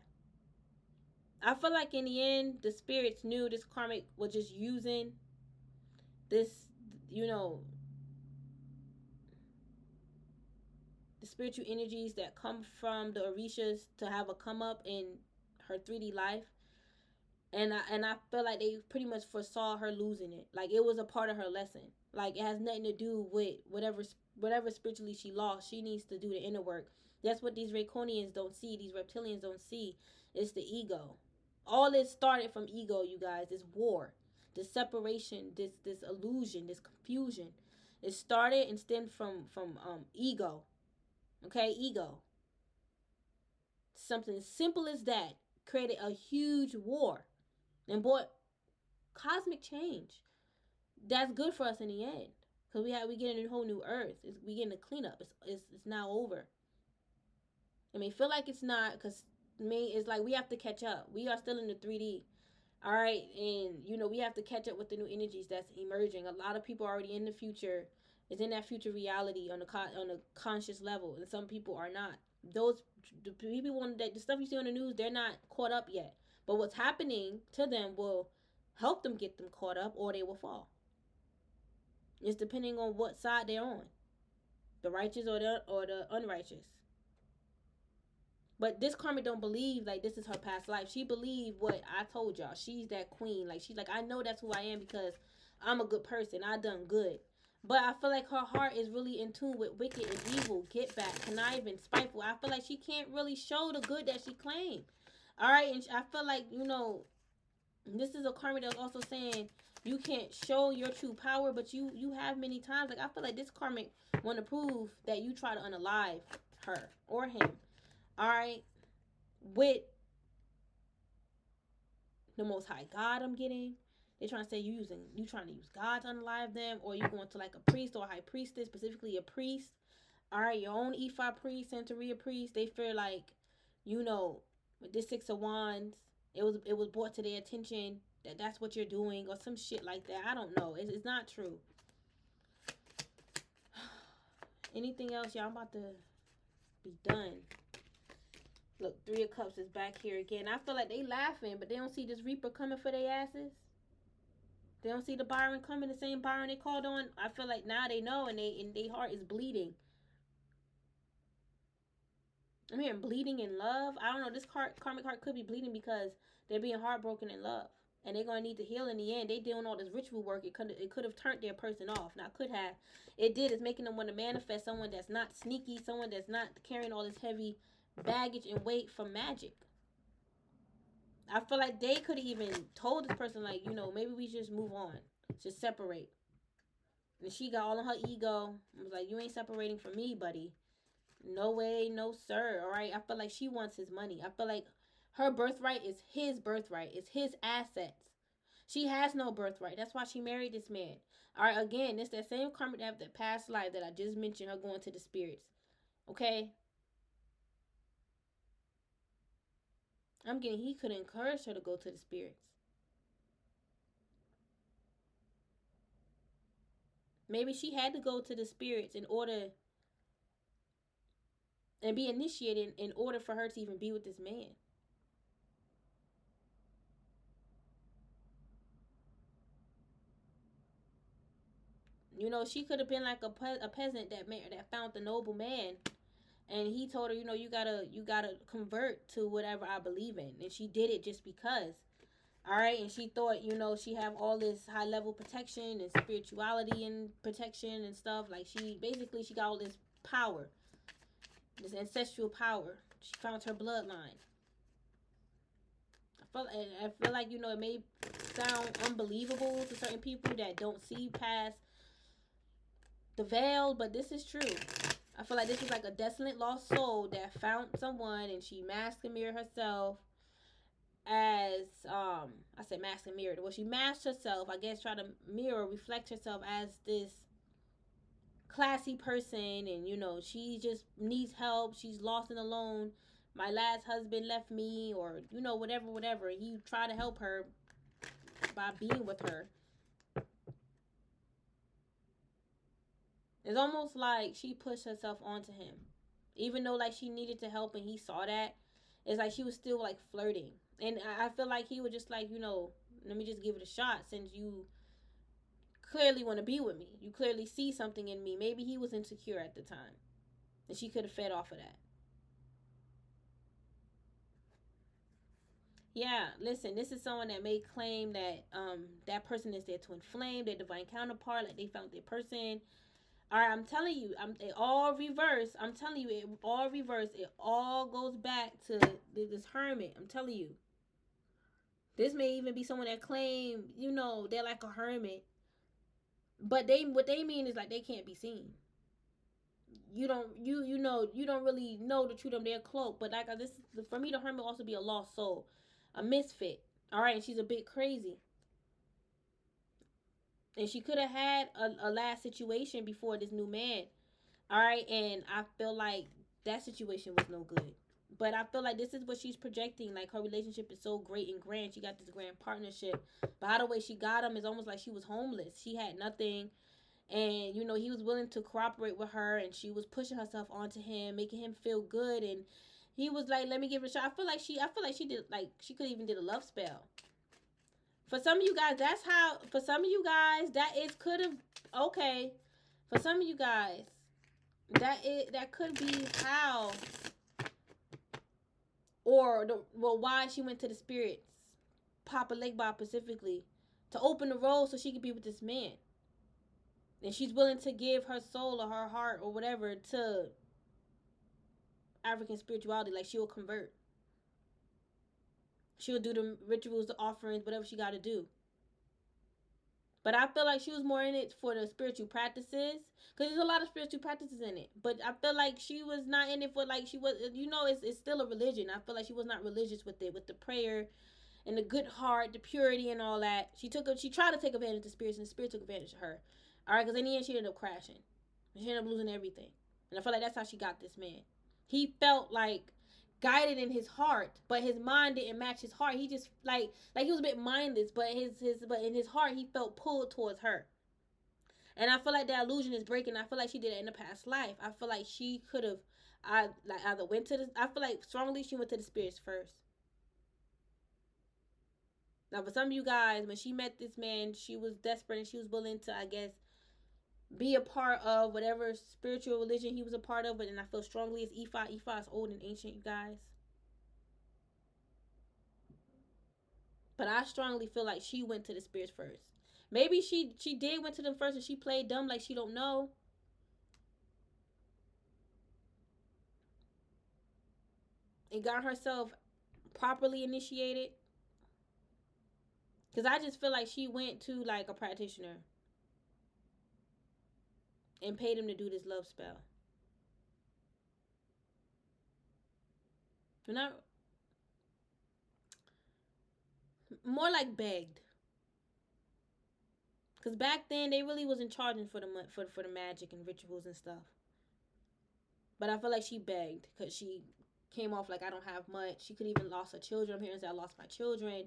I feel like in the end, the spirits knew this karmic was just using this, you know, the spiritual energies that come from the Orishas to have a come up in her 3D life. And I feel like they pretty much foresaw her losing it. Like it was a part of her lesson. Like it has nothing to do with whatever spiritually she lost. She needs to do the inner work. That's what these Draconians don't see. These reptilians don't see. It's the ego. All this started from ego, you guys. This war, this separation, this illusion, this confusion. It started and stemmed from ego. Okay, ego. Something as simple as that created a huge war and brought cosmic change. That's good for us in the end, because we get a whole new earth. We getting a cleanup. It's now over. I mean, feel like it's not, because me it's like we have to catch up. We are still in the 3D. All right, and you know we have to catch up with the new energies that's emerging. A lot of people are already in the future. Is in that future reality on a conscious level, and some people are not. Those the people that the stuff you see on the news, they're not caught up yet. But what's happening to them will help them get them caught up, or they will fall. It's depending on what side they're on, the righteous or the unrighteous. But this karmic don't believe like this is her past life. She believed what I told y'all. She's that queen. Like she's like, I know that's who I am because I'm a good person. I done good. But I feel like her heart is really in tune with wicked and evil, get back, conniving, spiteful. I feel like she can't really show the good that she claimed. All right, and I feel like this is a karmic that's also saying you can't show your true power, but you have many times. Like I feel like this karmic want to prove that you try to unalive her or him. All right, with the Most High God, I'm getting. They're trying to say you trying to use God to unalive them, or you going to like a priest or a high priestess, specifically a priest. All right, your own Ifa priest, Santeria priest. They feel like, with this 6 of Wands, it was brought to their attention that that's what you're doing or some shit like that. I don't know. It's not true. Anything else, y'all? I'm about to be done. Look, 3 of Cups is back here again. I feel like they laughing, but they don't see this Reaper coming for their asses. They don't see the Byron coming, the same Byron they called on. I feel like now they know, and their heart is bleeding. I'm hearing bleeding in love. I don't know. This karmic heart could be bleeding because they're being heartbroken in love, and they're gonna need to heal in the end. They doing all this ritual work. It could have turned their person off. Now could have. It did. It's making them want to manifest someone that's not sneaky, someone that's not carrying all this heavy baggage and weight from magic. I feel like they could have even told this person, like, maybe we just move on, just separate. And she got all on her ego. I was like, you ain't separating from me, buddy. No way, no sir. All right. I feel like she wants his money. I feel like her birthright is his birthright. It's his assets. She has no birthright. That's why she married this man. All right. Again, it's that same karma that that past life that I just mentioned. Her going to the spirits. Okay. I'm getting he could encourage her to go to the spirits. Maybe she had to go to the spirits in order and be initiated in order for her to even be with this man. She could have been like a peasant that found the noble man And he told her, you know, you gotta convert to whatever I believe in. And she did it just because. All right, and she thought, you know, she have all this high level protection and spirituality and protection and stuff. Like she got all this power, this ancestral power. She found her bloodline. I feel like, you know, it may sound unbelievable to certain people that don't see past the veil, but this is true. I feel like this is like a desolate lost soul that found someone, and she masked and mirrored herself as I said mask and mirror. Well, she masked herself, I guess, try to mirror, reflect herself as this classy person, and you know, she just needs help. She's lost and alone. My last husband left me, or you know, whatever. He tried to help her by being with her. It's almost like she pushed herself onto him, even though like she needed to help and he saw that. It's like she was still like flirting, and I feel like he was just like, you know, let me just give it a shot since you clearly want to be with me. You clearly see something in me. Maybe he was insecure at the time, and she could have fed off of that. Yeah, listen, this is someone that may claim that that person is their twin flame, their divine counterpart, like they found their person. All right, I'm telling you, it all reverse. I'm telling you, it all reverse. It all goes back to this hermit. I'm telling you, this may even be someone that claim, you know, they're like a hermit, but what they mean is like they can't be seen. You don't really know the truth of their cloak. But like this, for me, the hermit will also be a lost soul, a misfit. All right, and she's a bit crazy, and she could have had a last situation before this new man. All right, and I feel like that situation was no good. But I feel like this is what she's projecting. Like her relationship is so great and grand. She got this grand partnership. But how the way she got him is almost like she was homeless. She had nothing. And, you know, he was willing to cooperate with her. And she was pushing herself onto him, making him feel good. And he was like, let me give it a shot. I feel like she did, like, she could even did a love spell. For some of you guys, that's how, for some of you guys, that is, could have, okay. For some of you guys, that could be how, or why she went to the spirits, Papa Legba specifically, to open the road so she could be with this man, and she's willing to give her soul or her heart or whatever to African spirituality. Like she'll convert, she'll do the rituals, the offerings, whatever she got to do. But I feel like she was more in it for the spiritual practices. Because there's a lot of spiritual practices in it. But I feel like she was not in it for like she was, you know, it's still a religion. I feel like she was not religious with it, with the prayer and the good heart, the purity and all that. She tried to take advantage of the spirits, and the spirit took advantage of her. All right, because in the end she ended up crashing. She ended up losing everything. And I feel like that's how she got this man. He felt like guided in his heart, but his mind didn't match his heart. He just like he was a bit mindless, but but in his heart he felt pulled towards her. And I feel like that illusion is breaking. I feel like she did it in the past life. I feel like she could have either went to the, I feel like strongly she went to the spirits first. Now for some of you guys, when she met this man, she was desperate and she was willing to, I guess, be a part of whatever spiritual religion he was a part of. But then I feel strongly it's Ifa. Ifa is old and ancient, you guys. But I strongly feel like she went to the spirits first. Maybe she did went to them first and she played dumb like she don't know. And got herself properly initiated. Because I just feel like she went to like a practitioner and paid him to do this love spell. Not more like begged. Because back then they really wasn't charging for the magic and rituals and stuff. But I feel like she begged because she came off like I don't have much. She could even lost her children. I'm here and say I lost my children.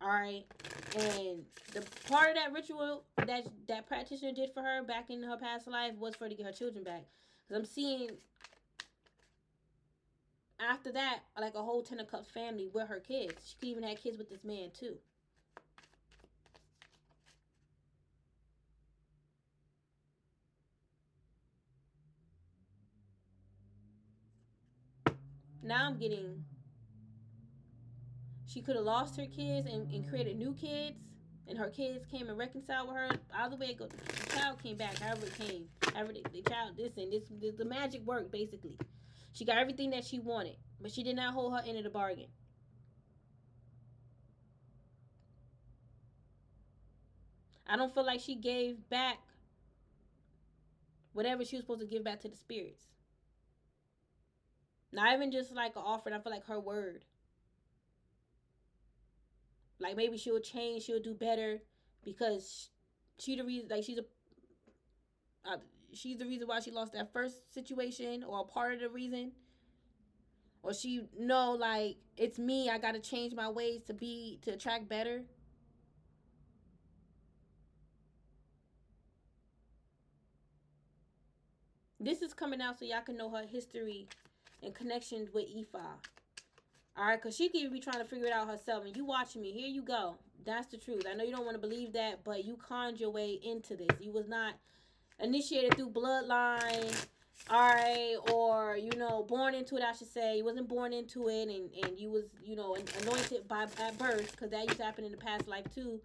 All right, and the part of that ritual that practitioner did for her back in her past life was for her to get her children back. Because I'm seeing after that like a whole Ten of Cups family with her kids. She could even have kids with this man too. now I'm getting, she could have lost her kids and created new kids, and her kids came and reconciled with her. Either way it goes, the child came back, however it came. However the child, this the magic worked, basically. She got everything that she wanted, but she did not hold her end of the bargain. I don't feel like she gave back whatever she was supposed to give back to the spirits. Not even just like an offering. I feel like her word. Like maybe she'll change, she'll do better, because she the reason. Like she's the reason why she lost that first situation, or a part of the reason. Or she know, like, it's me. I gotta change my ways to attract better. This is coming out so y'all can know her history and connections with Ifa. Alright, because she could even be trying to figure it out herself. And you watching me. Here you go. That's the truth. I know you don't want to believe that, but you conned your way into this. You was not initiated through bloodline, alright, or, born into it, I should say. You wasn't born into it, and you was, anointed at birth, because that used to happen in the past life, too,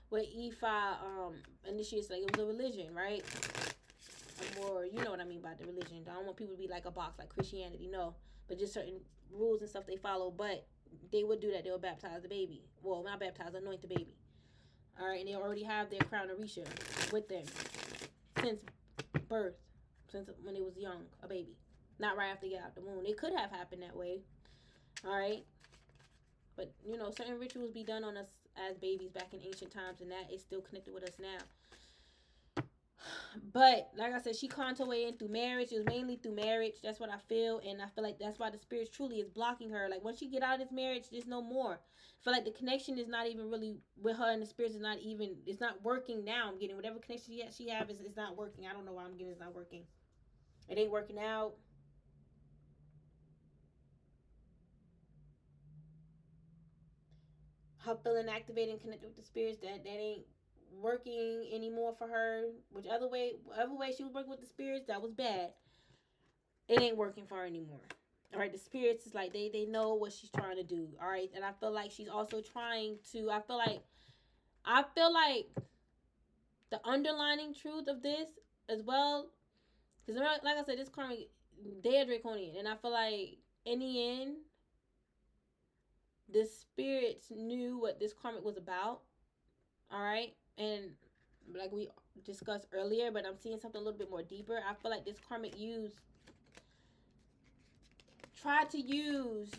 where Ifa initiates, like, it was a religion, right? Or you know what I mean by the religion. I don't want people to be like a box like Christianity, no, but just certain rules and stuff they follow. But they would do that. They would baptize the baby. Well, not baptize, anoint the baby. All right, and they already have their crown of Risha with them since birth, since when they was young, a baby, not right after they got out the womb. It could have happened that way. All right, but certain rituals be done on us as babies back in ancient times, and that is still connected with us now. But like I said, she conned her way in through marriage. It was mainly through marriage. That's what I feel, and I feel like that's why the spirits truly is blocking her. Like once she get out of this marriage, there's no more. I feel like the connection is not even really with her, and the spirits is not even. It's not working now. I'm getting whatever connection she have is it's not working. I don't know why I'm getting it's not working. It ain't working out. Her feeling activated and connected with the spirits that ain't working anymore for her. Whatever way she was working with the spirits, that was bad. It ain't working for her anymore. All right, the spirits is like they know what she's trying to do. All right, and I feel like she's also trying to. I feel like the underlining truth of this as well, because like I said, this karmic, they are draconian, and I feel like in the end, the spirits knew what this karmic was about. All right, and like we discussed earlier, but I'm seeing something a little bit more deeper. I feel like this karmic tried to use,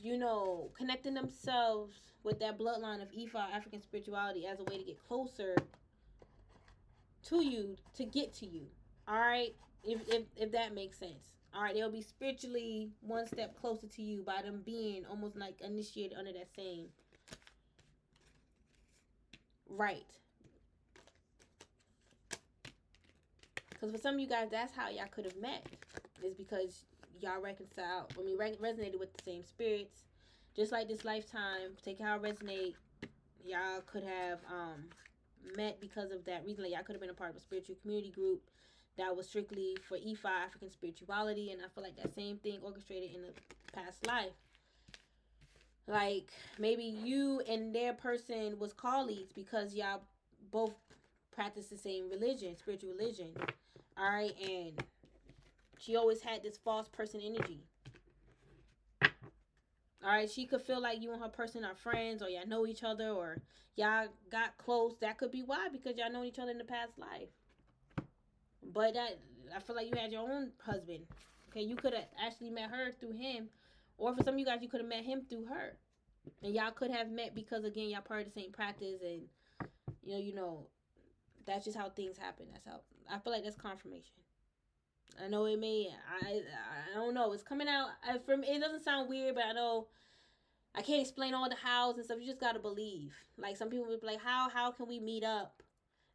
connecting themselves with that bloodline of Ifa, African spirituality, as a way to get closer to you, to get to you. All right, if that makes sense. All right, they'll be spiritually one step closer to you by them being almost like initiated under that same right. Because for some of you guys, that's how y'all could have met. Is because y'all reconciled. Resonated with the same spirits. Just like this lifetime, take how it resonate. Y'all could have met because of that reason. Like y'all could have been a part of a spiritual community group that was strictly for Ifa, African spirituality. And I feel like that same thing orchestrated in the past life. Like maybe you and their person was colleagues because y'all both practice the same religion, spiritual religion. All right, and she always had this false person energy. All right, she could feel like you and her person are friends, or y'all know each other, or y'all got close. That could be why, because y'all know each other in the past life. But I feel like you had your own husband. Okay, you could have actually met her through him, or for some of you guys, you could have met him through her, and y'all could have met because again, y'all part of the same practice, and that's just how things happen. That's how I feel like that's confirmation. I know it may. I don't know. It's coming out from. It doesn't sound weird, but I know I can't explain all the hows and stuff. You just gotta believe. Like some people would be like, how can we meet up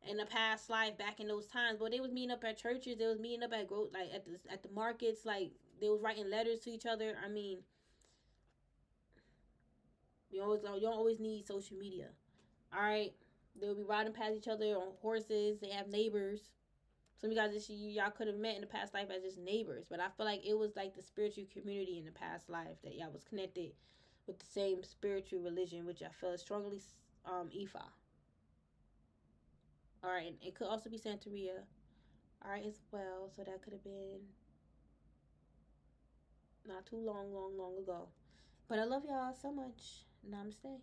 in a past life back in those times? But they was meeting up at churches. They was meeting up at the markets. Like they was writing letters to each other. I mean, you don't always need social media. All right, they'll be riding past each other on horses. They have neighbors. Some of you guys, y'all could have met in the past life as just neighbors, but I feel like it was like the spiritual community in the past life that y'all was connected with the same spiritual religion, which I feel is strongly Ifa. All right, and it could also be Santeria. All right, as well. So that could have been not too long ago. But I love y'all so much. Namaste.